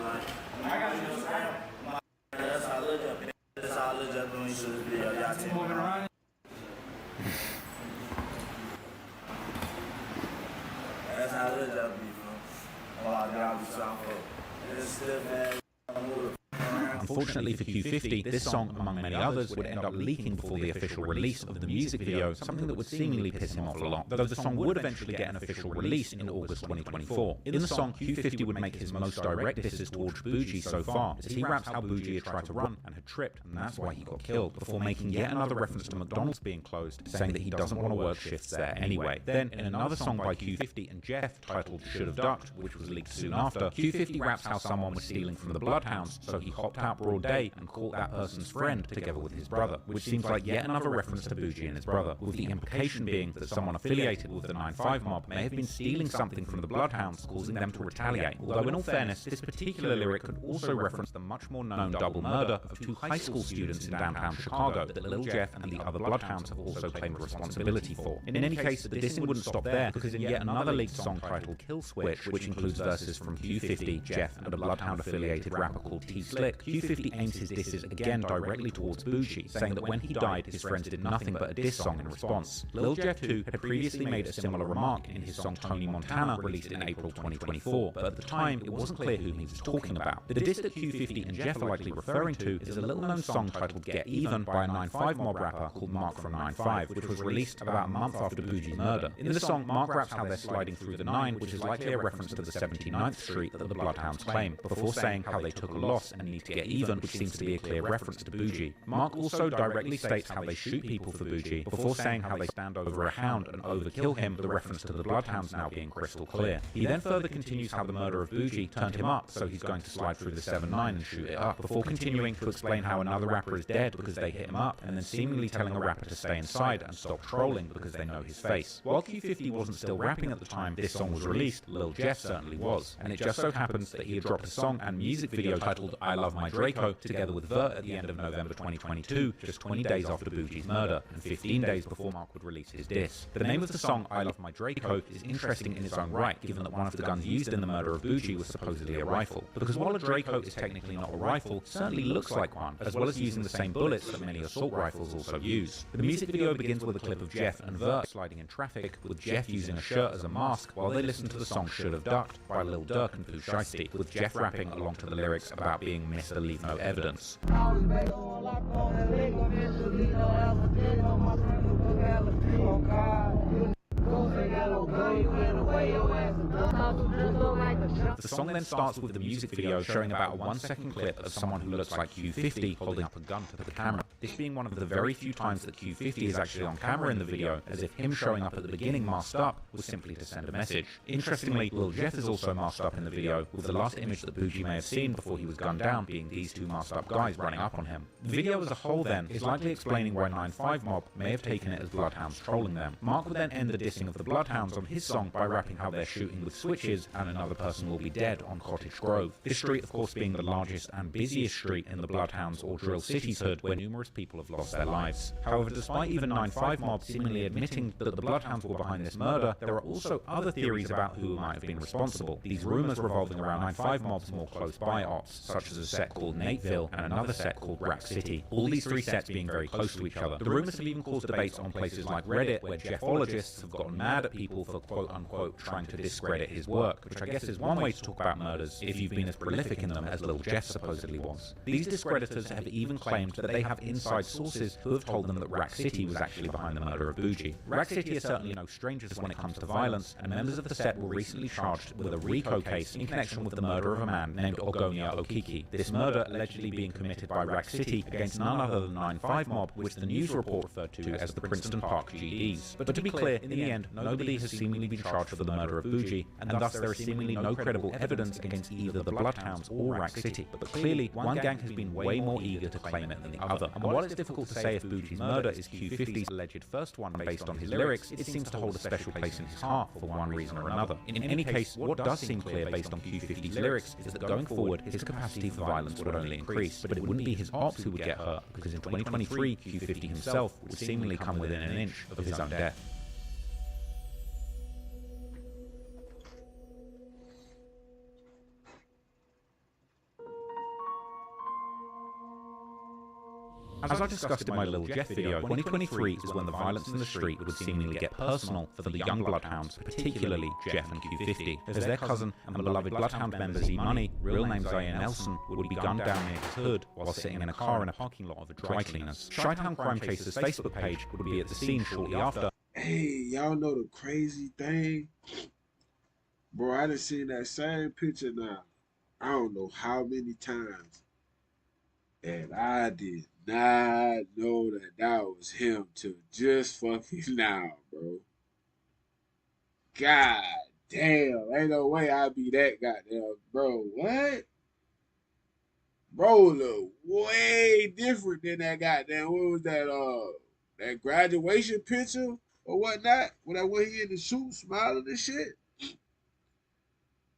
like, that's how I look up. That's how I look up when we shoot this video. Y'all see moving around. That's how I look up, bro. Y'all be soft. It's still bad. Unfortunately for Q50, this song, among many others, would end up leaking before the official release of the music video, something that would seemingly piss him off a lot, though the song would eventually get an official release in August 2024. In the song, Q50 would make his most direct disses towards Bougie so far, as he raps how Bougie had tried to run and had tripped, and that's why he got killed, before making yet another reference to McDonald's being closed, saying that he doesn't want to work shifts there anyway. Then, in another song by Q50 and Jeff, titled Should Have Ducked, which was leaked soon after, Q50 raps how someone was stealing from the Bloodhounds, so he hopped out broad day and caught that person's friend together with his brother, which seems like yet another reference to Bougie and his brother, with the implication being that someone affiliated with the 9-5 Mob may have been stealing something from the Bloodhounds, causing them to retaliate. Although in all fairness, this particular lyric could also reference the much more known double murder of 2 high school students in downtown Chicago that Lil Jeff and the other Bloodhounds have also claimed responsibility for. In any case, the dissing wouldn't stop there, because in yet another leaked song titled Kill Switch, which includes verses from Q50, Jeff, and a Bloodhound-affiliated rapper called T-Slick, Q50 aims his disses again directly towards Bougie, saying that when he died, his friends did nothing but a diss song in response. Lil Jeff too had previously made a similar remark in his song Tony Montana, released in April 2024, but at the time, it wasn't clear who he was talking about. The diss that Q50 and Jeff are likely referring to is a little-known song titled Get Even by a 9-5 Mob rapper called Mark from 9-5, which was released about a month after Bougie's murder. In the song, Mark raps how they're sliding through the 9, which is likely a reference to the 79th Street that the Bloodhounds claim, before saying how they took a loss and need to get even, which seems to be a clear reference to Bougie. Mark also directly states how they shoot people for Bougie, before saying how they stand over a hound and overkill him, the reference to the Bloodhounds now being crystal clear. He then further continues how the murder of Bougie turned him up, so he's going to slide through the 7-9 and shoot it up, before continuing to explain how another rapper is dead because they hit him up, and then seemingly telling a rapper to stay inside and stop trolling because they know his face. While Q50 wasn't still rapping at the time this song was released, Lil Jeff certainly was, and it just so happens that he had dropped a song and music video titled I Love My Draco together with Vert at the end of November 2022, just 20 days after Bougie's murder, and 15 days before Mark would release his diss. The name of the song, I Love My Draco, is interesting in its own right, given that one of the guns used in the murder of Bougie was supposedly a rifle. Because while a Draco is technically not a rifle, it certainly looks like one, as well as using the same bullets that many assault rifles also use. The music video begins with a clip of Jeff and Vert sliding in traffic, with Jeff using a shirt as a mask while they listen to the song Should Have Ducked by Lil Durk and Pooh Shiesty, with Jeff rapping along to the lyrics about being Mr. Leave No Evidence. The song then starts with the music video showing about a 1-second clip of someone who looks like Q50 holding up a gun to the camera. This being one of the very few times that Q50 is actually on camera in the video, as if him showing up at the beginning masked up was simply to send a message. Interestingly, Lil Jeff is also masked up in the video, with the last image that Bougie may have seen before he was gunned down being these 2 masked up guys running up on him. The video as a whole then is likely explaining why 9-5 Mob may have taken it as Bloodhounds trolling them. Mark would then end the dissing of the Bloodhounds on his song by rapping describing how they're shooting with switches and another person will be dead on Cottage Grove. This street, of course, being the largest and busiest street in the Bloodhounds or Drill City's hood, where numerous people have lost their lives. However, despite even 9-5 Mob seemingly admitting that the Bloodhounds were behind this murder, there are also other theories about who might have been responsible. These rumours revolving around 9-5 Mob's more close-by ops, such as a set called Nateville and another set called Rack City, all these three sets being very close to each other. The rumours have even caused debates on places like Reddit, where Jeffologists have gotten mad at people for quote-unquote trying to discredit his work, which I guess is one way to talk about murders if you've been as prolific in them as Lil Jeff supposedly was. These discreditors have even claimed that they have inside sources who have told them that Rack City was actually behind the murder of Bougie. Rack City are certainly no strangers when it comes to violence, and members of the set were recently charged with a RICO case in connection with the murder of a man named Ogonia Okiki. This murder allegedly being committed by Rack City against none other than 9-5 Mob, which the news report referred to as the Princeton Park GDs. But to be clear, in the end, nobody has seemingly been charged for the murder of Bougie, and thus there is seemingly no credible evidence against either the Bloodhounds or Rack City. But clearly, one gang has been way more eager to claim it than the other. And while it's difficult to say if Bougie's murder is Q50's alleged first one based on his lyrics, it seems to hold a special place in his heart for one reason or another. In any case, what does seem clear based on Q50's lyrics is that going forward, his capacity for violence would only increase, but it wouldn't be his ops who would get hurt, because in 2023, Q50 himself would seemingly come within an inch of his own death. As I discussed in my Lil Jeff video, 2023 is when the violence in the street would seemingly get personal for the young Bloodhounds, particularly Jeff and Q50, as their cousin and beloved Bloodhound member Z Money, real name Zaire Nelson, would be gunned down near his hood while sitting in a car in a parking lot of a dry cleaners. Chi-Town Crime Chasers' Facebook page would be at the scene shortly after. Hey, y'all know the crazy thing? Bro, I done seen that same picture now. I don't know how many times. And I did not know that that was him till just fucking now, bro. God damn. Ain't no way I'd be that goddamn, bro. What? Bro look way different than that goddamn, what was that, that graduation picture or whatnot? When I went here in the suit smiling and shit.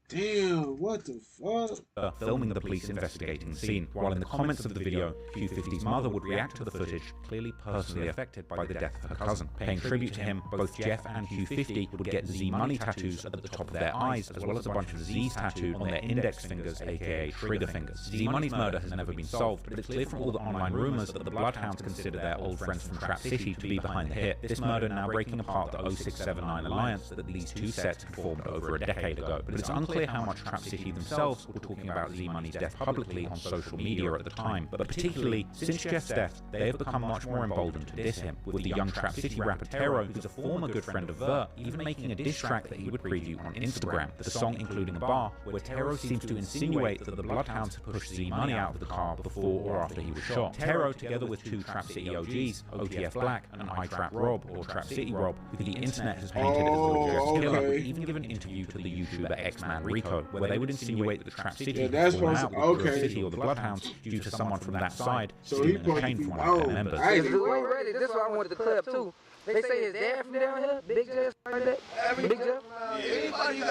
Damn, what the fuck? Filming the police investigating the scene, while in the comments of the video, Q50's mother would react to the footage, clearly personally affected by the death of her cousin. Paying tribute to him, both Jeff and Q50 would get Z Money tattoos at the top of their eyes, as well as a bunch of Z's tattooed on their index fingers, aka trigger fingers. Z Money's murder has never been solved, but it's clear from all the online rumours that the Bloodhounds consider their old friends from Trap City to be behind the hit. This murder now breaking apart the 0679 alliance that these two sets had formed over a decade ago. But it's unclear how much Trap City themselves were talking about Z Money's death publicly on social media at the time, but particularly since Jeff's death, they have become much more emboldened to diss him, with the young Trap City rapper Tero, who's a former good friend of Vert, even making a diss track that he would preview on Instagram, the song including a bar where Tero seems to insinuate that the Bloodhounds had pushed Z Money out of the car before or after he was shot. Tero, together with two Trap City OGs, OTF Black and iTrap Rob, or Trap City Rob, who the internet has painted as Lil Jeff's killer, would even give an interview to the YouTuber X-Man Rico, where they would insinuate that the Trap City had fallen out with the City or the Bloodhounds due to someone from that side stealing a chain from one of their members. This is ready. This is what I wanted to clip too. They say his dad from down here, Big Jeff, like that. Big Jeff.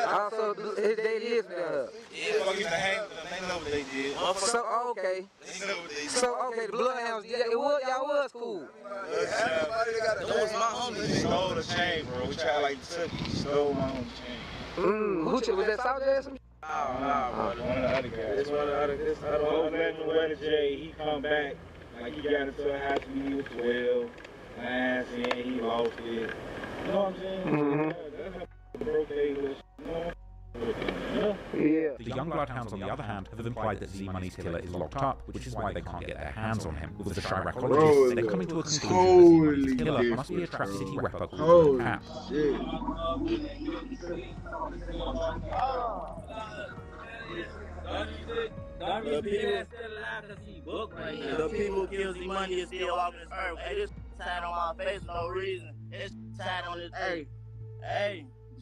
Also, his dad is from down here. Yeah, used to hang with them. They know what they did. So okay. So okay, the Bloodhounds. Y'all was cool. That was my homie. He stole the chain, bro. We tried like stole my homie's chain. Who was that South Jazz? Nah, bro. One of the other guys. It's one of the other. This other one. Weather J. He come back like he got into a house when he was 12. Last year he lost it. You know what I'm saying? That's how broke they was. Yeah. The young Bloodhounds, on the other hand, have implied that Z Money's killer is locked up, which is why they can't get their hands on him. With the Chiracologists, they're coming to a conclusion that Z Money's killer must be a Trap City rapper called Pat. The people who kill Z Money is still walking this earth. Hey, this tat on my face for no reason. It's tat on this. Hey,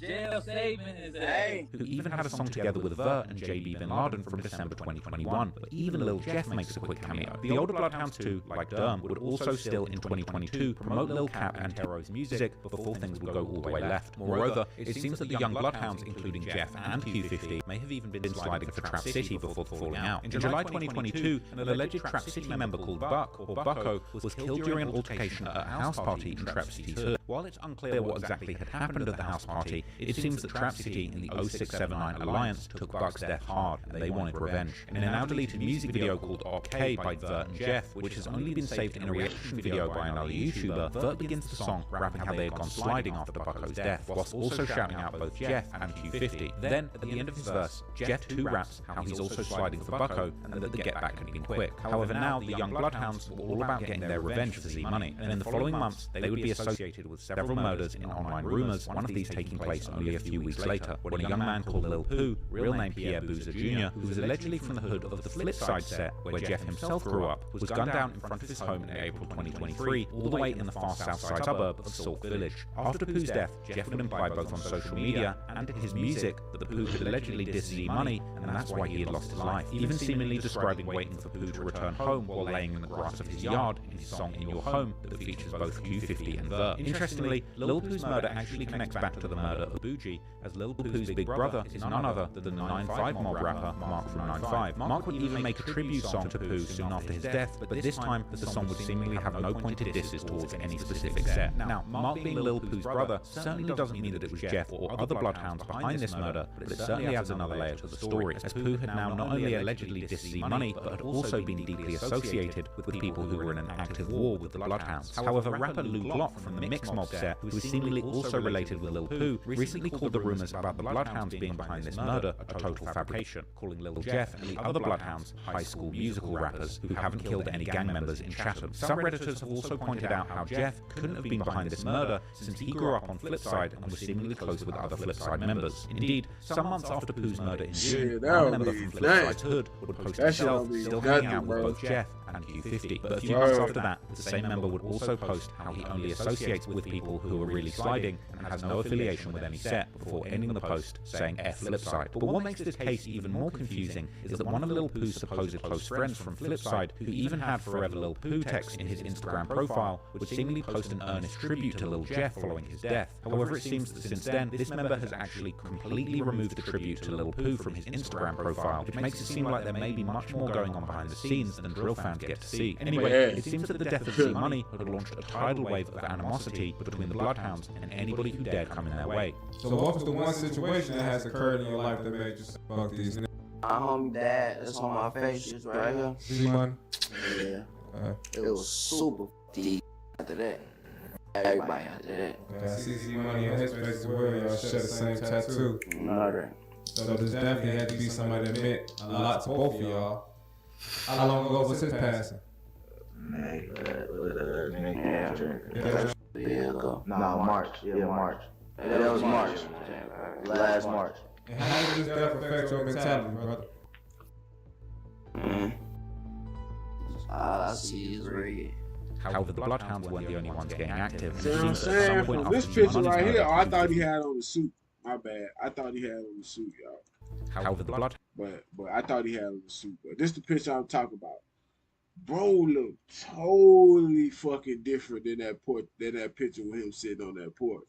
Jail statement is a. Who even had a song together with Vert and JB Bin Laden from December 2021. But even Lil Jeff makes a quick cameo. The older Bloodhounds too, like Durham, would also still in 2022 promote Lil Cap and Tero's music before things would go all the way left. Moreover, it seems that the young Bloodhounds, including Jeff and Q50, may have even been sliding for Trap City before falling out. In July 2022, an alleged Trap City member called Buck, or Bucko, was killed during an altercation at a house party in Trap City's hood. While it's unclear what exactly had happened at the house party, it seems that Trap City and the 0679 Alliance took Buck's death hard, and they wanted revenge. In a now-deleted music video called OK by Vert and Jeff, which has only been saved in a reaction video by another YouTuber, Vert begins the song rapping how they had gone sliding after Bucko's death, whilst also shouting out both Jeff and Q50. Then, at the end of his verse, Jeff too raps how he's also sliding for Bucko, and that the get back had been quick. However, now the young Bloodhounds were all about getting their revenge for Z Money, and in the following months, they would be associated with several murders in online rumours, one of these taking place only a few weeks later, when a young man called Lil Pooh, real name Pierre Boozer Jr., who was allegedly from the hood of the Flipside set, where Jeff himself grew up, was gunned down in front of his home in April 2023, all the way in the far south side suburb of Sauk Village. After Pooh's death, Jeff would imply both on social media and in his music that Pooh had allegedly dissed Z Money, and that's why he had lost his life, even seemingly describing waiting for Pooh to return home while laying in the grass of his yard in his song In Your Home that features both Q50 and Vert. Interestingly, Lil Pooh's murder actually connects back to the murder of Bougie, as Lil Pooh's big brother is none other than the 9-5 mob rapper Mark from 9-5. Mark would even make a tribute song to Pooh soon after his death, but this time the song would seemingly have no pointed disses towards any specific set. Now, Mark being Lil Pooh's brother certainly doesn't mean that it was Jeff or other Bloodhounds behind this murder, but it certainly adds another layer to the story, as Pooh had now not only allegedly dissed Z Money, but had also been deeply associated with the people who were in an active war with the Bloodhounds. However, rapper Lou Glott from the Mix Mob set, who is seemingly also related with Lil Pooh, recently called the rumours about the Bloodhounds being behind this murder a total fabrication, calling Lil Jeff and the other Bloodhounds high school musical rappers who haven't killed any gang members in Chatham. Subredditors have also pointed out how Jeff couldn't have been behind this murder since he grew up on Flipside and was seemingly close with other Flipside members. Indeed, some months after Pooh's murder in June, one member from Flipside's hood would post himself still hanging out with both Jeff and Q50. But a few months after that, the same member would also post how he only associates with people who are really sliding and has no affiliation with any set, before ending the post saying F Flipside. But what makes this case even more confusing is that one of Lil Pooh's supposed close friends from Flipside, who even had Forever Lil Pooh text in his Instagram profile, would seemingly post an earnest tribute to Lil Jeff following his death. However, it seems that since then, this member has actually completely removed the tribute to Lil Pooh from his Instagram profile, which makes it seem like there may be much more going on behind the scenes than drill fans get to see. Anyway, it seems that the death of Z Money had launched a tidal wave of animosity between the Bloodhounds and anybody who dared come in their way. So what was the one situation that has occurred in your life that made you say, fuck these niggas? My homie dad, that's on my face, just right here. Z Money? Yeah. It was super deep after that. Everybody after that. Yeah, I see Z Money on his face as well. Y'all share the same tattoo. Murder. So this definitely had to be somebody that meant a lot to both of y'all. How long ago was his passing? March. Yeah, March. That was March. Last March. And how did this death affect your mentality, brother? All I see is red. However, the Bloodhounds weren't the only ones getting active. See what I'm saying? From this picture right here, I thought he had on the suit. My bad. I thought he had on the suit, y'all. However, the Blood. But I thought he had on the suit. But this the picture I'm talking about. Bro looked totally fucking different than that picture with him sitting on that porch.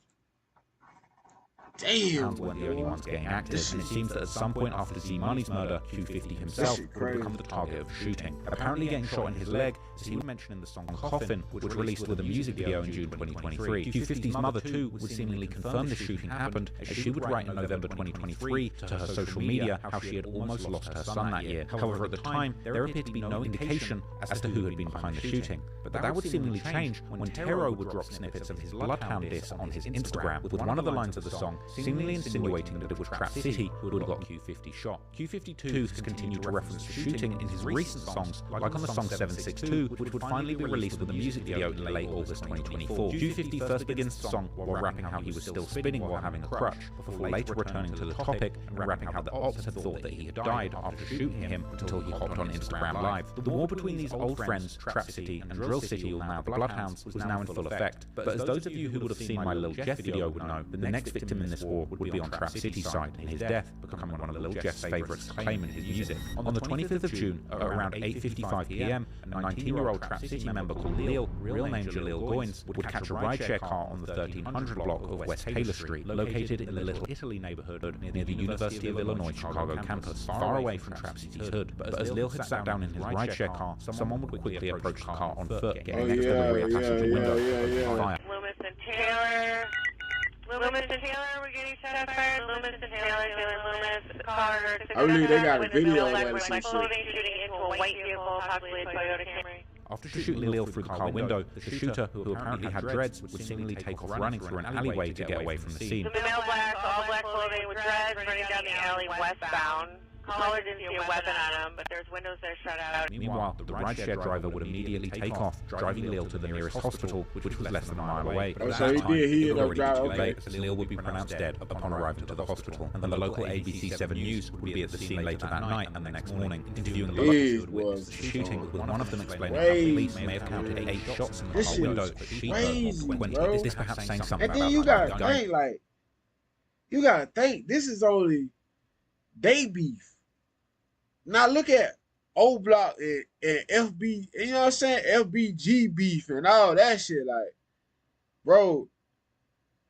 Damn, weren't the only ones getting active, and it seems that at some point after Z Money's murder, Q50 himself would become the target of shooting, apparently getting shot in his leg, as he would mention in the song Coffin, which was released with a music video in June 2023. Q50's mother too would seemingly confirm this shooting happened, as she would write in November 2023 to her social media how she had almost lost her son that year. However, at the time, there appeared to be no indication as to who had been behind the shooting. But that would seemingly change when Tero would drop snippets of his Bloodhound diss on his Instagram, with one of the lines of the song seemingly insinuating that it was Trap City who had got Q50 shot. Q52 has continued to reference the shooting in his recent songs, like on the song 762, which would finally be released with a music video in late August 2024. Q50 first begins the song while rapping how he was still spinning while having a crutch, before later returning to the topic and rapping how the ops had thought that he had died after shooting him until he hopped on Instagram Live. The war between these old friends, Trap City and Drill City, or now the Bloodhounds, was now in full effect. But as those of you who would have seen my Lil Jeff video would know, the next victim in this war would be on Trap City's side, and his death becoming one of Lil Jeff's favourites to claim in his music. On the 25th of June, at around 8:55 p.m, a 19-year-old Trap City member called Lil, real name Jaleel Goins, would catch a rideshare car on the 1300 block of West Taylor Street, located in the Little Italy neighbourhood near the University of Illinois Chicago campus, far away from Trap City's hood. But as Lil had sat down in his rideshare car, someone would quickly approach the car on foot, getting next to the rear passenger window, opening fire. Loomis and Taylor. Loomis and Taylor, we're getting shot at fire. Loomis and Taylor, Loomis, Carter. I believe they got a video of that or some shit. Shooting into a white vehicle, possibly a Toyota Camry. After shooting Lil through the car window, the shooter, who apparently had dreads, would seemingly take off running through an alleyway to get away from the scene. The male black, all black clothing with dreads, running down the alley westbound. Caller didn't see a weapon on him, but there's windows there shut out. Meanwhile, the rideshare driver would immediately take off, driving Lil to the nearest hospital, which was less than a mile away. Oh, so he did. He ended up driving. Okay. Lil would be pronounced dead upon arriving to the hospital, and the local ABC 7 News would be at the scene later that night and the next morning, interviewing the local witnesses to the shooting, with one of them explaining how police may have counted 8 shots in the car window, but she heard 20. Is this perhaps saying something about? And then you gotta think, like, you gotta think this is only day beef. Now look at O Block and FB, you know what I'm saying? FBG beef and all that shit, like, bro.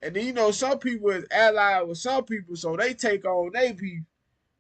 And then, you know, some people is allied with some people, so they take on they beef.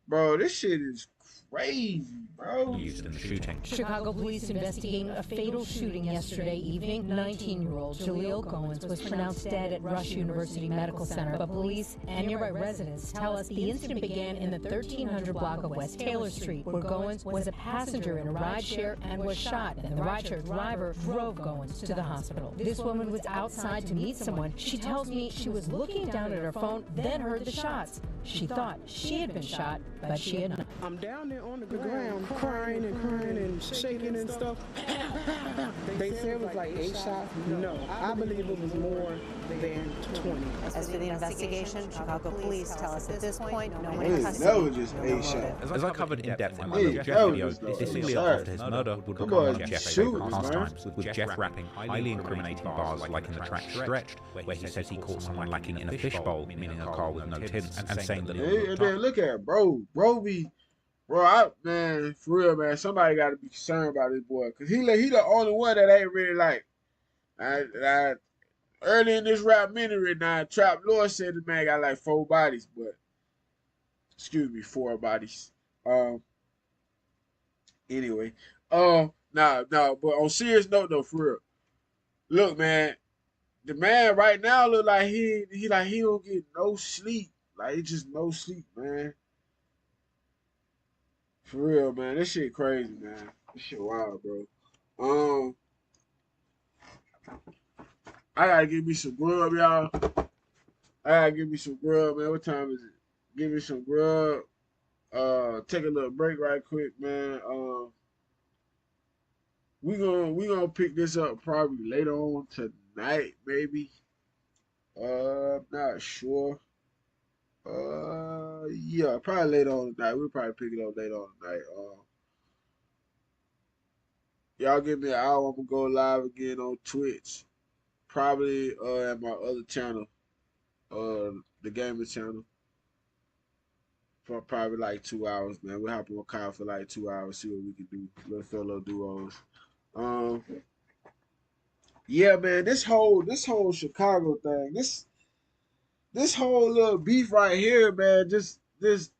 Bro, this shit is crazy, bro. Used in the shooting. Chicago police investigating a fatal shooting yesterday evening. 19-year-old Jaleel Goins was pronounced dead at Rush University Medical Center, but police and nearby residents tell us the incident began in the 1300 block of West Taylor Street, where Goins was a passenger in a rideshare and was shot, and the rideshare driver drove Goins to the hospital. This woman was outside to meet someone. She tells me she was looking down at her phone, then heard the shots. She thought she had been shot, but she had not. I'm down there on the ground crying and shaking and stuff. They said it was like 8 shots. No, I believe it was more than 20. As for the investigation, Chicago police tell us at this point, no one in That was just 8 shots. As I covered in depth in my Lil Jeff video, this Lil after his murder would become one of Jeff's favourite pastimes, with Jeff rapping highly incriminating bars like in the track Stretched, where he says he caught someone lacking in a fishbowl, meaning a car with no tints, and saying that and then look at bro, man, for real, man, somebody got to be concerned about this boy, cause he the only one that ain't really like. Early in this rap minute now, Trap Lord said the man got like 4 bodies, but excuse me, 4 bodies. Anyway, no, but on serious note though, for real, look, man, the man right now look like he don't get no sleep, like it's just no sleep, man. For real, man. This shit crazy, man. This shit wild, bro. I gotta give me some grub, y'all. I gotta give me some grub, man. What time is it? Give me some grub. Take a little break right quick, man. We gonna pick this up probably later on tonight, maybe. I'm not sure. Yeah, probably later on tonight. We'll probably pick it up later on tonight. Y'all give me an hour. I'm gonna go live again on Twitch. Probably at my other channel, the gaming channel. For probably like 2 hours, man. We'll hop on a call for like 2 hours, see what we can do. Little fellow duos. Yeah, man, this whole Chicago thing, this whole little beef right here, man, this is,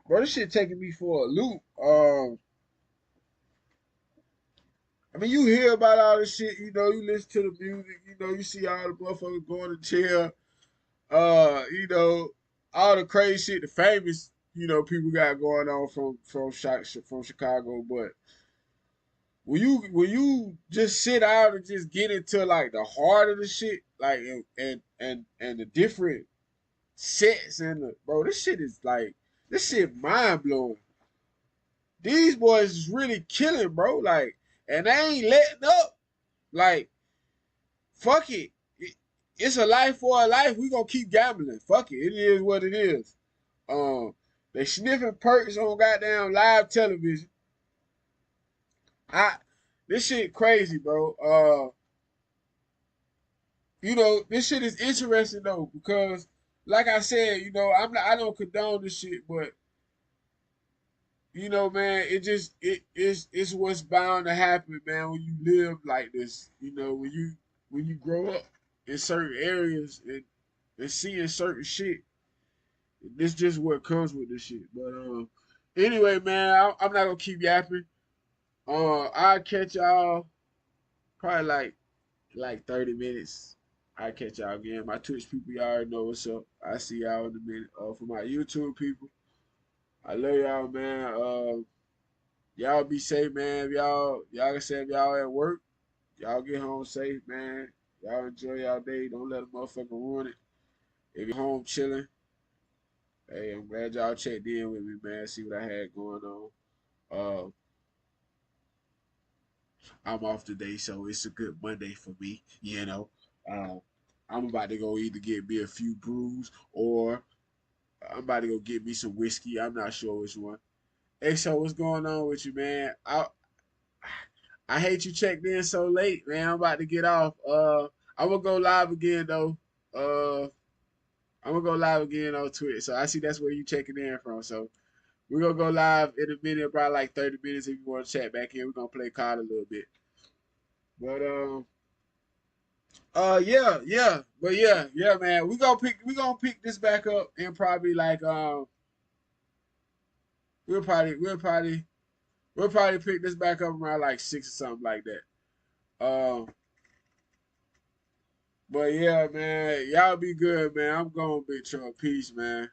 bro, this shit taking me for a loop. I mean, you hear about all this shit, you know, you listen to the music, you know, you see all the motherfuckers going to jail, you know, all the crazy shit, the famous, you know, people got going on from Chicago, but will you just sit out and just get into like the heart of the shit, like and the different sets and bro, this shit is like, this shit mind blowing. These boys is really killing, bro, like, and they ain't letting up. Like, fuck it. It's a life for a life. We gonna keep gambling. Fuck it. It is what it is. They sniffing perks on goddamn live television. This shit crazy, bro. you know, this shit is interesting though, because like I said, you know, I don't condone this shit, but you know, man, it's what's bound to happen, man, when you live like this. You know, when you grow up in certain areas and seeing certain shit, this just what comes with this shit. But anyway, man, I'm not gonna keep yapping. I'll catch y'all probably like 30 minutes. I'll catch y'all again. My Twitch people, y'all already know what's up. I see y'all in a minute. For my YouTube people, I love y'all, man. Y'all be safe, man. Y'all can say if y'all at work, y'all get home safe, man. Y'all enjoy y'all day. Don't let a motherfucker ruin it. If you're home chilling, hey, I'm glad y'all checked in with me, man. See what I had going on. Uh, I'm off today, so it's a good Monday for me. You know, I'm about to go either get me a few brews or I'm about to go get me some whiskey. I'm not sure which one. Hey, so what's going on with you, man? I hate you checked in so late, man. I'm about to get off. I'm gonna go live again though. I'm gonna go live again on Twitch. So I see that's where you checking in from. So we're gonna go live in a minute, about like 30 minutes. If you want to chat back in, we're gonna play card a little bit. But but yeah, man. We gonna pick this back up and probably like we'll probably pick this back up around like 6 or something like that. But yeah, man, y'all be good, man. I'm going, Big Truck. Peace, man.